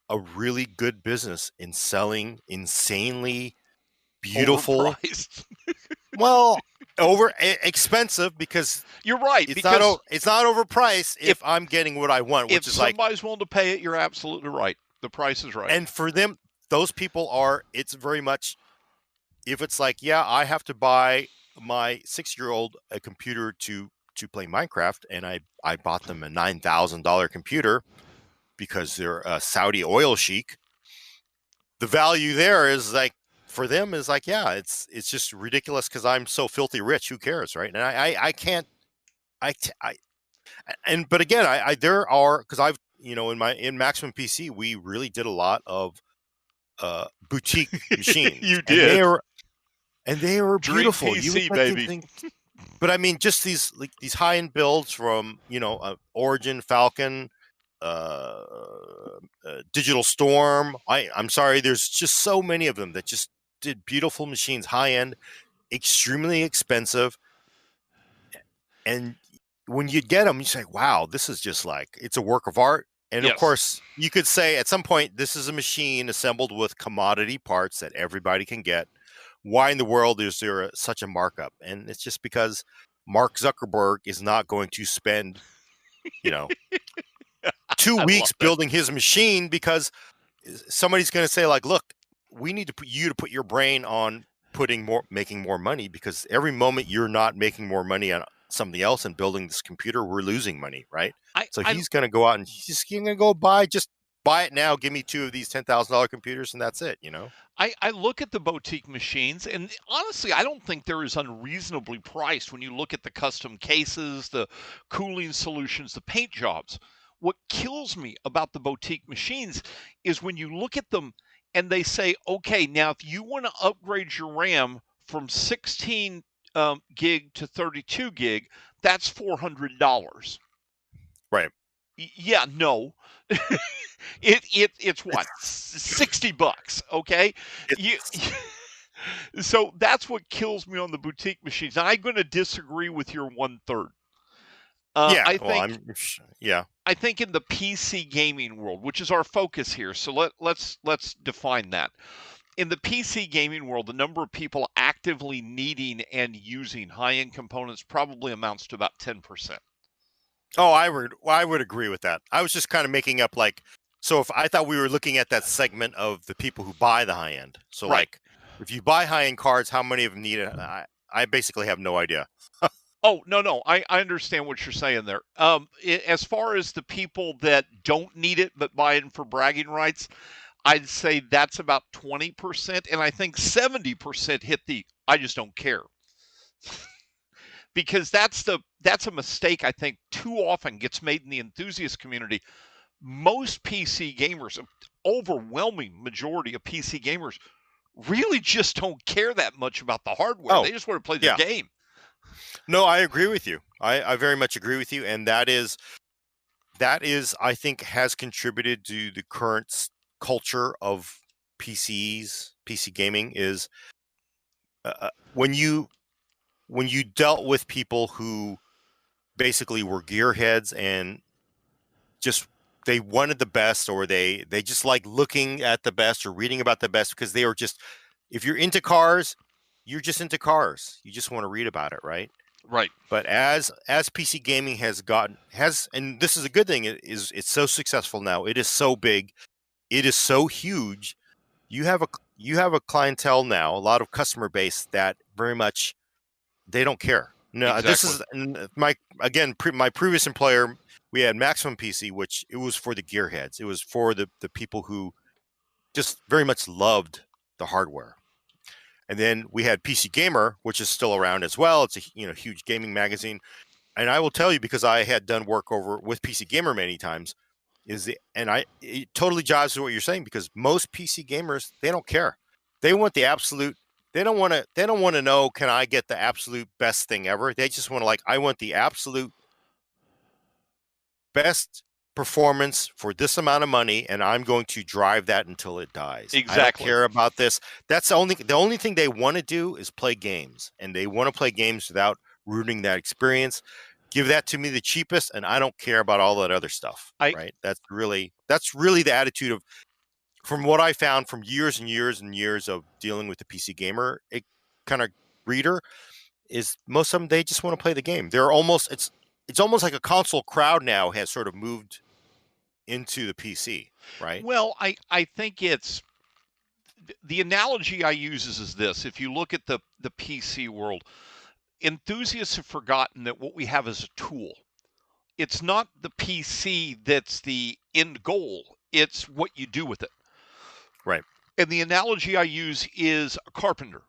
a really good business in selling insanely beautiful, Overpriced. well, expensive because You're right, because it's not overpriced if if I'm getting what I want, if which is like, somebody's willing to pay it, you're absolutely right. The price is right. and for them, those people are, it's very much, if it's like, yeah, I have to buy my 6-year-old a computer to play Minecraft, and I bought them a $9,000 computer because they're a Saudi oil sheik. The value there is like, for them is like, yeah, it's just ridiculous because I'm so filthy rich. Who cares, right? And I can't, I and but again, I there are, because I've, in Maximum PC we really did a lot of boutique machines, You did. and they were Dream beautiful. You would PC, like to baby. think, but I mean, just these, like, these high end builds from, Origin, Falcon, uh, Digital Storm. I'm sorry, there's just so many of them that just did beautiful machines, high end, extremely expensive, and when you get them, you say, "Wow, this is just like, it's a work of art." And of Yes. course, you could say at some point, this is a machine assembled with commodity parts that everybody can get. Why in the world is there such a markup? And it's just because Mark Zuckerberg is not going to spend, you know, two I love weeks it. building his machine, because somebody's going to say, like, look, we need to put you to put your brain on making more money, because every moment you're not making more money on something else and building this computer, we're losing money, right? I, So I he's going to go out and he's going to go just buy it now. Give me 2 of these $10,000 computers, and that's it. I look at the boutique machines, and honestly, I don't think they're as unreasonably priced when you look at the custom cases, the cooling solutions, the paint jobs. What kills me about the boutique machines is when you look at them and they say, okay, now if you want to upgrade your RAM from 16 gig to 32 gig, that's $400. Right. Yeah, no. It's what, $60, okay? You It's, so that's what kills me on the boutique machines. And I'm going to disagree with your 1/3. yeah. I Well, think yeah. I think in the PC gaming world, which is our focus here, so let's define that. In the PC gaming world, the number of people actively needing and using high-end components probably amounts to about 10%. Oh, I would agree with that. I was just kind of making up, like, so if I thought we were looking at that segment of the people who buy the high end. So, Right. like, if you buy high end cards, how many of them need it? I basically have no idea. Oh, no. I understand what you're saying there. As far as the people that don't need it but buy it for bragging rights, I'd say that's about 20%. And I think 70% hit the I just don't care. Because that's a mistake I think too often gets made in the enthusiast community. Most PC gamers, overwhelming majority of PC gamers, really just don't care that much about the hardware. Oh, They just want to play their yeah. game. No, I agree with you. I very much agree with you. And that is, I think, has contributed to the current culture of PC gaming, is when you dealt with people who basically were gearheads and just, they wanted the best, or they just like looking at the best or reading about the best, because they were just, if you're into cars, you're just into cars, you just want to read about it, right? Right. But as PC gaming and this is a good thing, it's so successful now, it is so big, it is so huge, you have a clientele now, a lot of customer base that very much, they don't care. No, this Exactly. is my previous employer. We had Maximum PC, which it was for the gearheads. It was for the people who just very much loved the hardware. And then we had PC Gamer, which is still around as well. It's a huge gaming magazine. And I will tell you, because I had done work over with PC Gamer many times, it totally jives with what you're saying, because most PC gamers, they don't care. They want the absolute. They don't want to. They don't want to know, can I get the absolute best thing ever? They just want to, like, I want the absolute best performance for this amount of money, and I'm going to drive that until it dies. I don't Exactly. care about this. That's the only thing they want to do is play games, and they want to play games without ruining that experience. Give that to me the cheapest, and I don't care about all that other stuff. I Right? That's really the attitude of, from what I found from years and years and years of dealing with the PC gamer kind of reader, is most of them, they just want to play the game. They're almost it's almost like a console crowd now has sort of moved into the PC, right? well, I think it's the analogy I use is this. If you look at the PC world, enthusiasts have forgotten that what we have is a tool. It's not the PC that's the end goal. It's what you do with it. Right. And the analogy I use is a carpenter.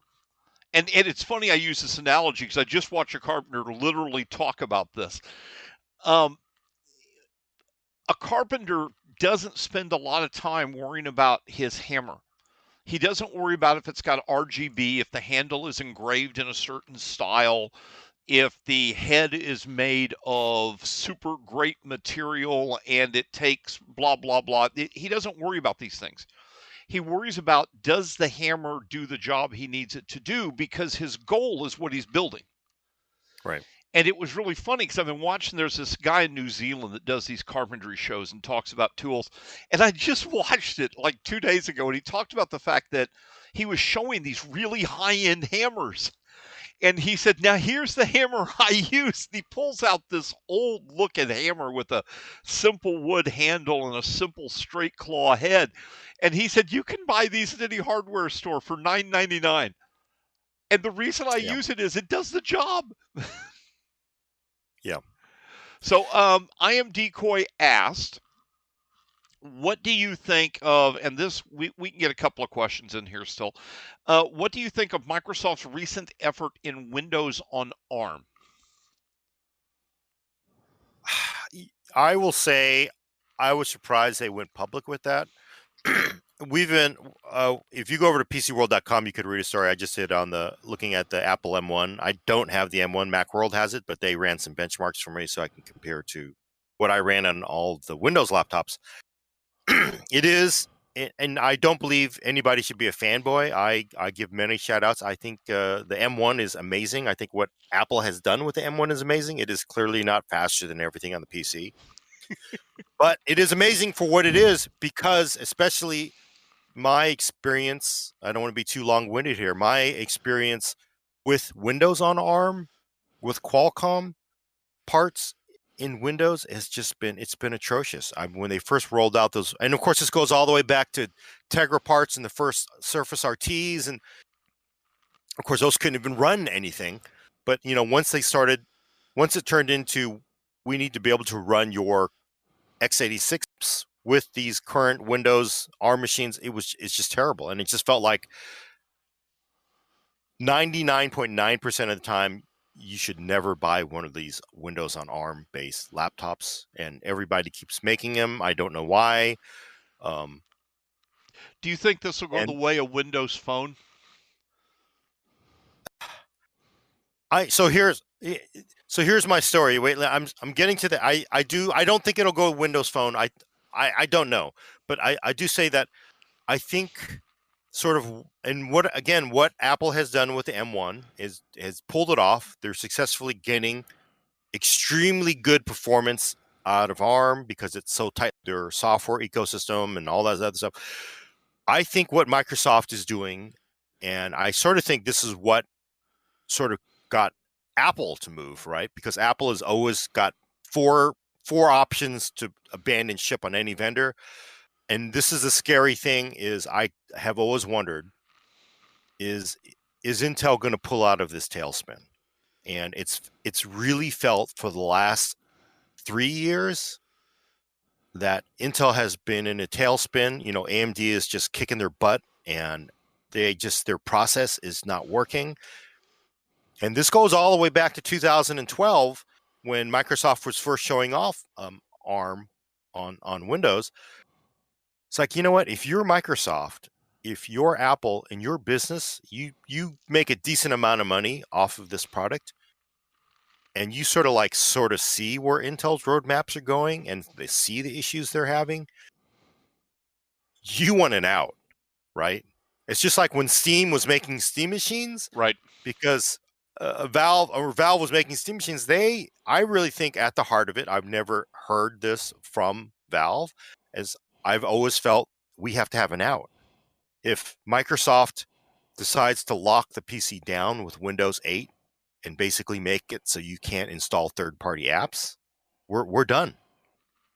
And it's funny I use this analogy because I just watched a carpenter literally talk about this. Um, a carpenter doesn't spend a lot of time worrying about his hammer. He doesn't worry about if it's got RGB, if the handle is engraved in a certain style, if the head is made of super great material and it takes blah, blah, blah. He doesn't worry about these things. He worries about, does the hammer do the job he needs it to do, because his goal is what he's building. Right. And it was really funny because I've been watching, there's this guy in New Zealand that does these carpentry shows and talks about tools. And I just watched it like 2 days ago, and he talked about the fact that he was showing these really high-end hammers. And he said, now here's the hammer I use. He pulls out this old looking hammer with a simple wood handle and a simple straight claw head. And he said, you can buy these at any hardware store for $9.99. And the reason I Yeah. use it is it does the job. Yeah. So I am Decoy asked, what do you think of, and this, we can get a couple of questions in here still. What do you think of Microsoft's recent effort in Windows on ARM? I will say I was surprised they went public with that. We've been, if you go over to PCWorld.com, you could read a story I just did on looking at the Apple M1. I don't have the M1, Macworld has it, but they ran some benchmarks for me so I can compare to what I ran on all the Windows laptops. It is, and I don't believe anybody should be a fanboy. I give many shout outs. I think the M1 is amazing. I think what Apple has done with the M1 is amazing. It is clearly not faster than everything on the PC, but it is amazing for what it is, because especially my experience, I don't want to be too long-winded here, my experience with Windows on ARM, with Qualcomm parts in Windows has just been, it's been atrocious. When they first rolled out those, and of course this goes all the way back to Tegra parts and the first Surface RTs, and of course those couldn't even run anything. But once it turned into, we need to be able to run your x86 with these current Windows ARM machines, it's just terrible. And it just felt like 99.9% of the time you should never buy one of these Windows on ARM based laptops, and everybody keeps making them. I don't know why. Do you think this will go the And way of Windows Phone? so here's my story. Wait, I'm getting to the, I don't think it'll go Windows Phone. I don't know, but I do say that I think sort of, and what Apple has done with the M1 has pulled it off. They're successfully getting extremely good performance out of ARM because it's so tight, their software ecosystem and all that other stuff. I think what Microsoft is doing, and I sort of think this is what sort of got Apple to move, right? Because Apple has always got four options to abandon ship on any vendor. And this is a scary thing, is I have always wondered, is Intel going to pull out of this tailspin? And it's really felt for the last 3 years that Intel has been in a tailspin. AMD is just kicking their butt, and their process is not working. And this goes all the way back to 2012 when Microsoft was first showing off ARM on Windows. It's like, you know what? If you're Microsoft, if you're Apple, in your business, you make a decent amount of money off of this product, and you sort of see where Intel's roadmaps are going and they see the issues they're having, you want an out, right? It's just like when Steam was making Steam machines, Right. because Valve was making Steam machines. I really think at the heart of it, I've never heard this from Valve, as I've always felt we have to have an out. If Microsoft decides to lock the PC down with Windows 8 and basically make it so you can't install third-party apps, we're done.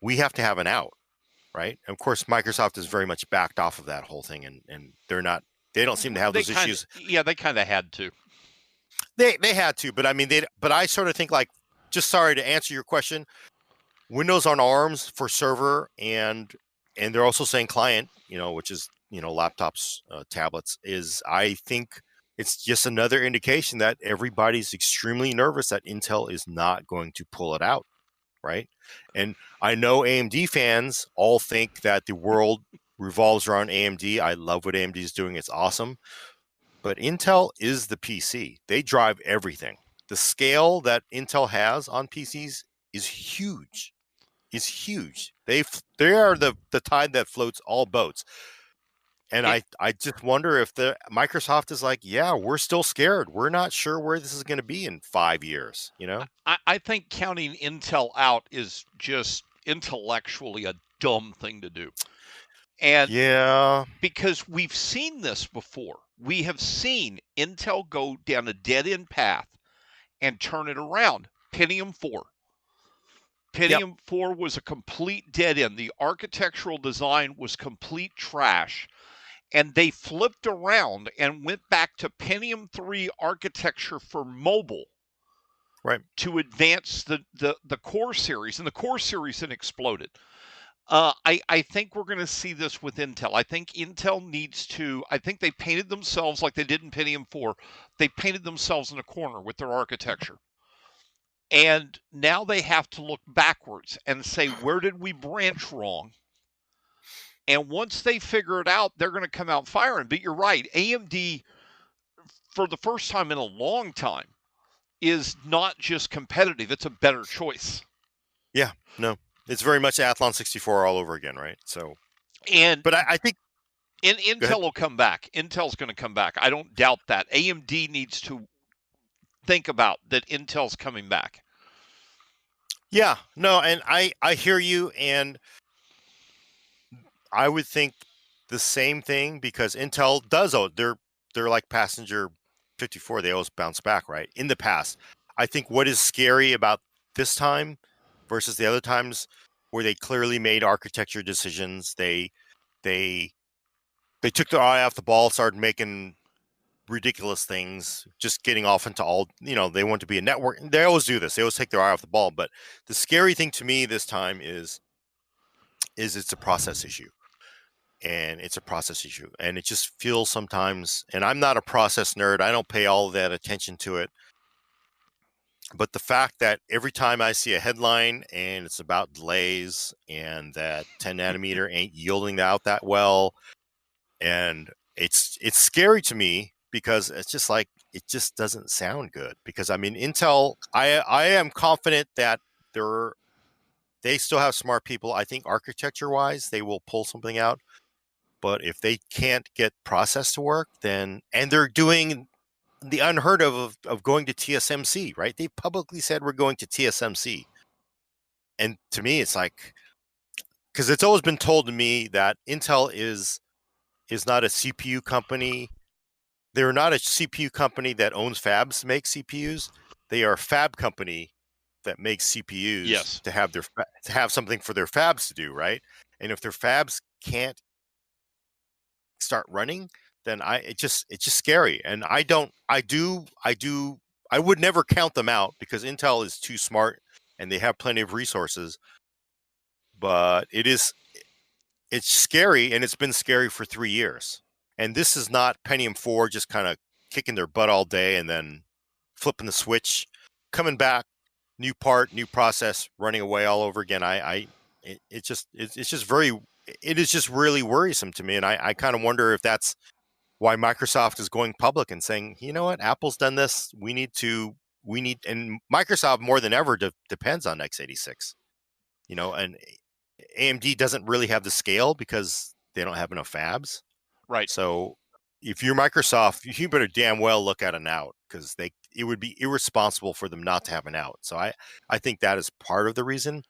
We have to have an out, right? And of course, Microsoft is very much backed off of that whole thing, and they don't seem to have those issues. Yeah, they kind of had to. They had to, but I mean, but I sort of think, like, just sorry to answer your question, Windows on ARMs for server, and they're also saying client, which is laptops, tablets, is, I think it's just another indication that everybody's extremely nervous that Intel is not going to pull it out, right? And I know AMD fans all think that the world revolves around AMD. I love what AMD is doing. It's awesome. But Intel is the PC. They drive everything. The scale that Intel has on PCs is huge. They are the tide that floats all boats. And I just wonder if the Microsoft is like, yeah, we're still scared. We're not sure where this is going to be in 5 years, I think counting Intel out is just intellectually a dumb thing to do. And yeah, because we've seen this before. We have seen Intel go down a dead-end path and turn it around. Pentium 4. Yep. Pentium 4 was a complete dead end. The architectural design was complete trash. And they flipped around and went back to Pentium 3 architecture for mobile. Right. To advance the core series. And the core series then exploded. I think we're going to see this with Intel. I think Intel needs to, I think they painted themselves like they did in Pentium 4. They painted themselves in a corner with their architecture. And now they have to look backwards and say, where did we branch wrong? And once they figure it out, they're going to come out firing. But you're right, AMD, for the first time in a long time, is not just competitive, it's a better choice. Yeah, no. It's very much Athlon 64 all over again, right? So, but I think Intel will come back. Intel's going to come back. I don't doubt that. AMD needs to think about that Intel's coming back. Yeah, no, and I hear you, and I would think the same thing, because Intel does, they're like passenger 54. They always bounce back, right? In the past, I think what is scary about this time versus the other times where they clearly made architecture decisions, they took their eye off the ball, started making ridiculous things, just getting off into all, they want to be a network. They always do this. They always take their eye off the ball. But the scary thing to me this time is it's a process issue. And it's a process issue. And it just feels sometimes, and I'm not a process nerd, I don't pay all that attention to it. But the fact that every time I see a headline and it's about delays and that 10 nanometer ain't yielding out that well, and it's scary to me, because it's just like, it just doesn't sound good. Because I mean, Intel, I am confident that they still have smart people. I think architecture wise, they will pull something out. But if they can't get process to work, then, and they're doing the unheard of going to TSMC, right? They publicly said we're going to TSMC. And to me, it's like, because it's always been told to me that Intel is not a CPU company. They're not a CPU company that owns fabs to make CPUs. They are a fab company that makes CPUs, yes, to have something for their fabs to do, right? And if their fabs can't start running, then it's just scary. And I would never count them out, because Intel is too smart and they have plenty of resources. But it's scary, and it's been scary for 3 years. And this is not Pentium 4 just kind of kicking their butt all day and then flipping the switch, coming back, new part, new process, running away all over again. It's just really worrisome to me. And I kind of wonder if that's why Microsoft is going public and saying, you know what, Apple's done this. We need to and Microsoft more than ever depends on x86. And AMD doesn't really have the scale because they don't have enough fabs. Right. So if you're Microsoft, you better damn well look at an out, because it would be irresponsible for them not to have an out. So I think that is part of the reason.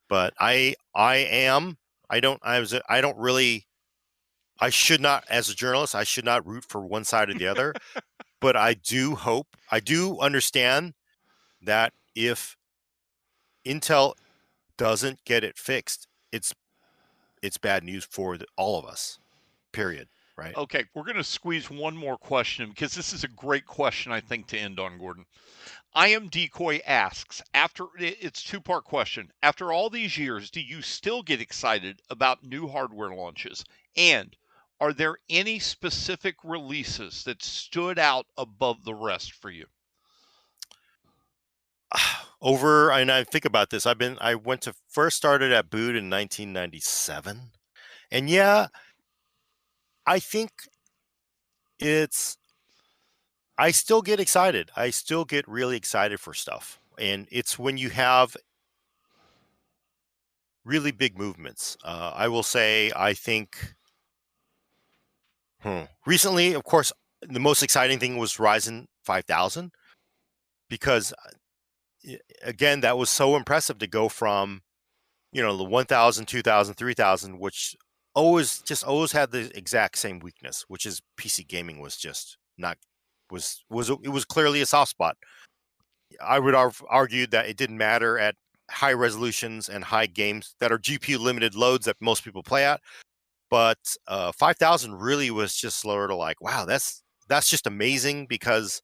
But I should not, as a journalist, I should not root for one side or the other. But I do understand that if Intel doesn't get it fixed, it's bad news for all of us, period. Right? Okay, we're going to squeeze one more question because this is a great question, I think, to end on, Gordon. I Am Decoy asks, it's two-part question. After all these years, do you still get excited about new hardware launches? And are there any specific releases that stood out above the rest for you? And I think about this. I first started at Boot in 1997. And yeah, I think I still get excited. I still get really excited for stuff. And it's when you have really big movements. I will say, I think recently, of course, the most exciting thing was Ryzen 5000, because again, that was so impressive to go from, the 1000, 2000, 3000, which always had the exact same weakness, which is PC gaming was just not, it was clearly a soft spot. I would argue that it didn't matter at high resolutions and high games that are GPU limited loads that most people play at. But 5000 really was just sort of like, wow, that's just amazing, because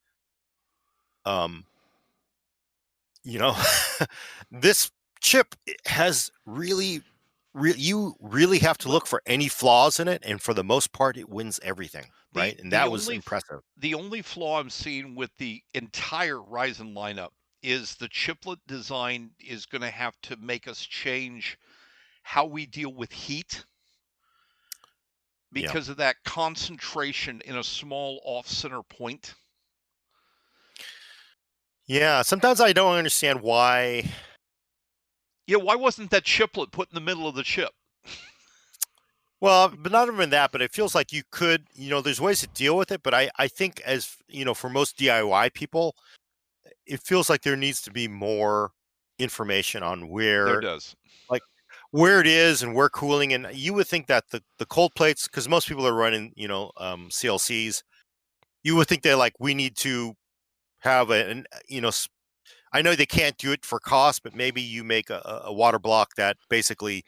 this chip has you really have to look for any flaws in it, and for the most part it wins everything, right? And that was impressive. The only flaw I'm seeing with the entire Ryzen lineup is the chiplet design is going to have to make us change how we deal with heat, because of that concentration in a small off-center point. Yeah, sometimes I don't understand why. Yeah, why wasn't that chiplet put in the middle of the chip? Well, but not even that, but it feels like you could, there's ways to deal with it. But I think, as for most DIY people, it feels like there needs to be more information on where it is and where cooling. And you would think that the cold plates, because most people are running, CLCs, you would think we need to have I know they can't do it for cost, but maybe you make a water block that basically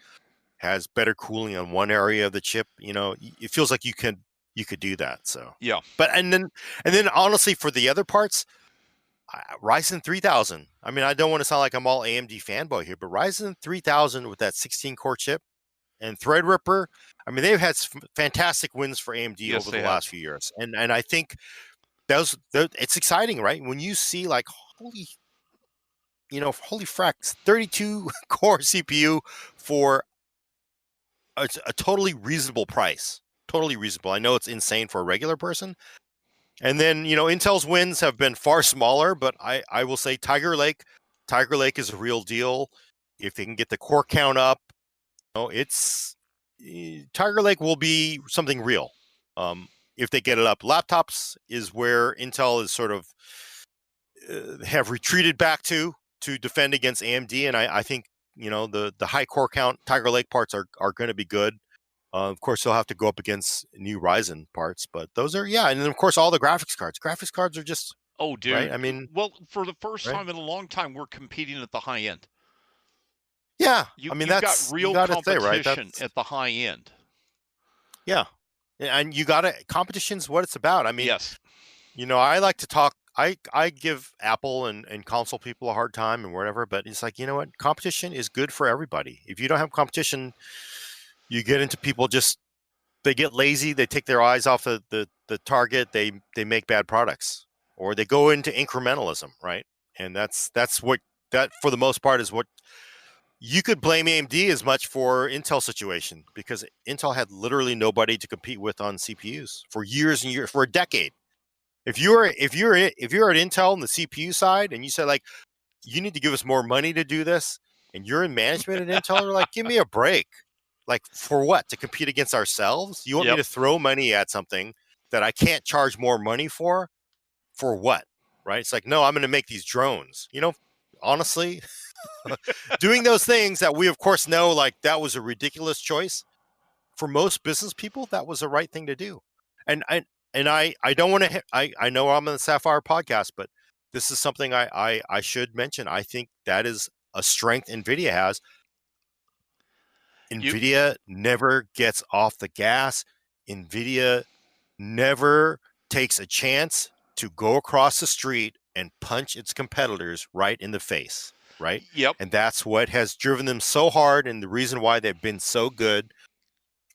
has better cooling on one area of the chip. It feels like you could do that. So yeah. But and then honestly, for the other parts, Ryzen 3000. I mean, I don't want to sound like I'm all AMD fanboy here, but Ryzen 3000 with that 16-core chip and Threadripper, I mean, they've had fratastic wins for AMD over the last few years, and I think it's exciting, right? When you see holy frack, 32 core CPU for a totally reasonable price. Totally reasonable. I know it's insane for a regular person. And then, Intel's wins have been far smaller, but I will say Tiger Lake is a real deal. If they can get the core count up, Tiger Lake will be something real. If they get it up, laptops is where Intel is sort of have retreated back to defend against AMD, and I think the high core count Tiger Lake parts are going to be good. Of course, they'll have to go up against new Ryzen parts, but those are and then of course all the graphics cards. Graphics cards are just dude. Right? I mean, well, for the first time in a long time, we're competing at the high end. Yeah, I mean, that's got real competition at the high end. Yeah, and you got to competition's what it's about. I mean, yes. I like to talk. I give Apple and console people a hard time and whatever, but it's like, what? Competition is good for everybody. If you don't have competition, you get into people they get lazy. They take their eyes off the target. They make bad products, or they go into incrementalism, right? And that's what for the most part is what you could blame AMD as much for Intel situation, because Intel had literally nobody to compete with on CPUs for years and years, for a decade. If you're at Intel on the CPU side and you said like you need to give us more money to do this, and you're in management at Intel, they're like, give me a break. Like for what? To compete against ourselves? You want me Yep. to throw money at something that I can't charge more money for? For what? Right? It's like, no, I'm going to make these drones. Honestly, doing those things that we of course know like that was a ridiculous choice. For most business people, that was the right thing to do. And I don't want to. I know I'm on the Sapphire podcast, but this is something I should mention. I think that is a strength NVIDIA has. You NVIDIA never gets off the gas. NVIDIA never takes a chance to go across the street and punch its competitors right in the face. Right. yep. And that's what has driven them so hard, and the reason why they've been so good.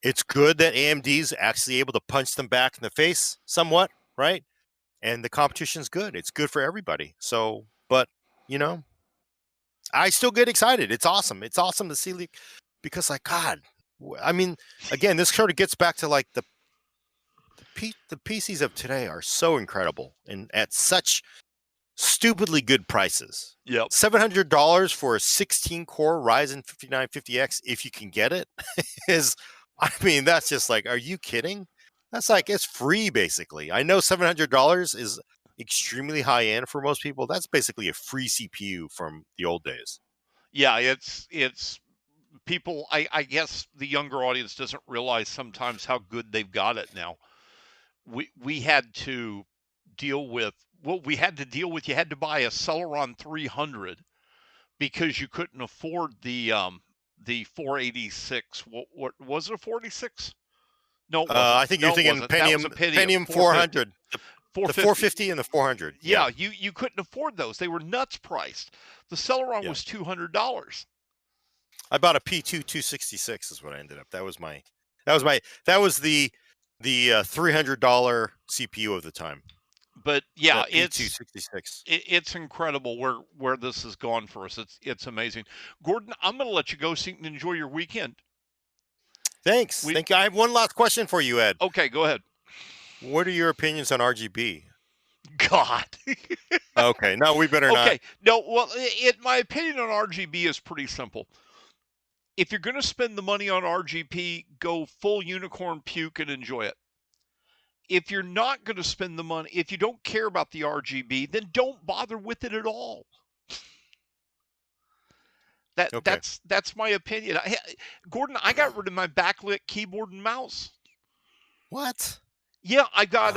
It's good that AMD's actually able to punch them back in the face somewhat, right? And the competition's good. It's good for everybody. So, but I still get excited. It's awesome. It's awesome to see, because like God, I mean, again, this sort of gets back to like the PCs of today are so incredible and at such stupidly good prices. Yep. $700 for a 16-core Ryzen 5950X, if you can get it, is, I mean, that's just like, are you kidding? That's like, it's free basically. I know $700 is extremely high end for most people. That's basically a free CPU from the old days. Yeah, it's people. I guess the younger audience doesn't realize sometimes how good they've got it now. We had to deal with what we had to deal with. You had to buy a Celeron 300 because you couldn't afford the 486. What was it, a 486? No, it wasn't. I think you're No, it thinking wasn't. That was a Pentium 450. 400, the 450 and the 400. Yeah. Yeah, you couldn't afford those. They were nuts priced. The Celeron Yeah. was $200. I bought a P2 266 is what I ended up. That was the $300 CPU of the time. But yeah, P266. it's incredible where this has gone for us. It's amazing. Gordon, I'm going to let you go so you can enjoy your weekend. Thanks. Thank you. I have one last question for you, Ed. Okay, go ahead. What are your opinions on RGB? God. Okay, no, we better not. Okay, no. Well, my opinion on RGB is pretty simple. If you're going to spend the money on RGB, go full unicorn puke and enjoy it. If you're not going to spend the money, if you don't care about the RGB, then don't bother with it at all. Okay. That's my opinion. Gordon, I got rid of my backlit keyboard and mouse. What? Yeah, I got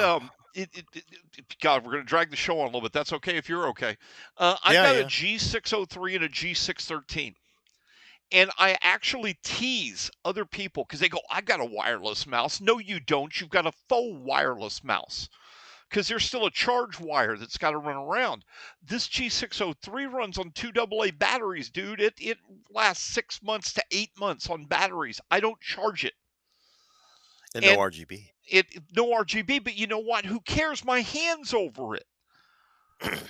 God, we're gonna drag the show on a little bit. That's okay if you're okay. I've got a G603 and a G613. And I actually tease other people because they go, I've got a wireless mouse. No, you don't. You've got a faux wireless mouse because there's still a charge wire that's got to run around. This G603 runs on 2 AA batteries, dude. It lasts 6 months to 8 months on batteries. I don't charge it. And no RGB. No RGB, but you know what? Who cares? My hand's over it.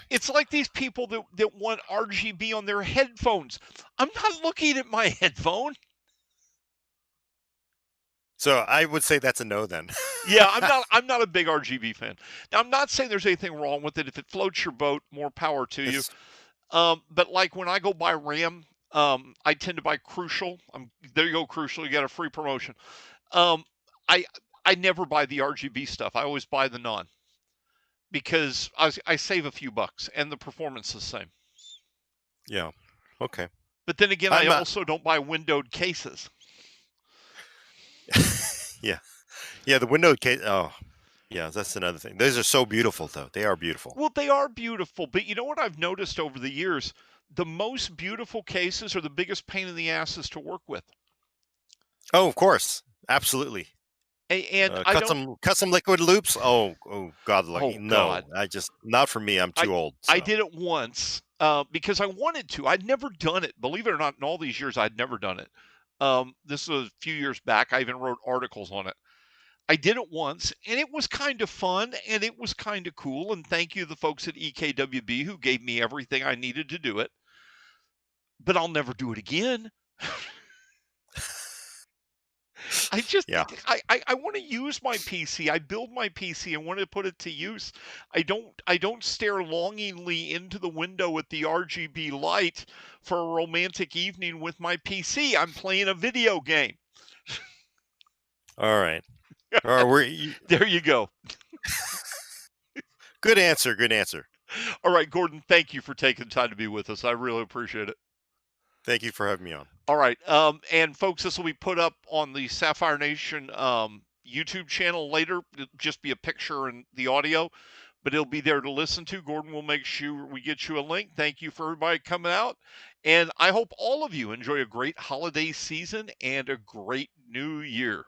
It's like these people that want RGB on their headphones. I'm not looking at my headphone. So I would say that's a no then. Yeah, I'm not a big RGB fan. Now I'm not saying there's anything wrong with it. If it floats your boat, more power to you. But like when I go buy RAM, I tend to buy Crucial. There you go, Crucial. You got a free promotion. I never buy the RGB stuff. I always buy the non because I save a few bucks and the performance is the same. Yeah. Okay. But then again, I also don't buy windowed cases. Yeah. Yeah, the windowed case. Oh, yeah, that's another thing. Those are so beautiful, though. They are beautiful. Well, they are beautiful. But you know what I've noticed over the years? The most beautiful cases are the biggest pain in the asses to work with. Oh, of course. Absolutely. And custom liquid loops. Oh God! Oh, no, God. not for me. I'm too old. So. I did it once because I wanted to. I'd never done it. Believe it or not, in all these years, I'd never done it. This was a few years back. I even wrote articles on it. I did it once, and it was kind of fun, and it was kind of cool. And thank you to the folks at EKWB who gave me everything I needed to do it. But I'll never do it again. I just Yeah. I want to use my PC. I build my PC. I want to put it to use. I don't stare longingly into the window at the RGB light for a romantic evening with my PC. I'm playing a video game. All right. All right. There you go. Good answer. Good answer. All right, Gordon, thank you for taking the time to be with us. I really appreciate it. Thank you for having me on. All right. And folks, this will be put up on the Sapphire Nation YouTube channel later. It'll just be a picture and the audio, but it'll be there to listen to. Gordon will make sure we get you a link. Thank you for everybody coming out. And I hope all of you enjoy a great holiday season and a great new year.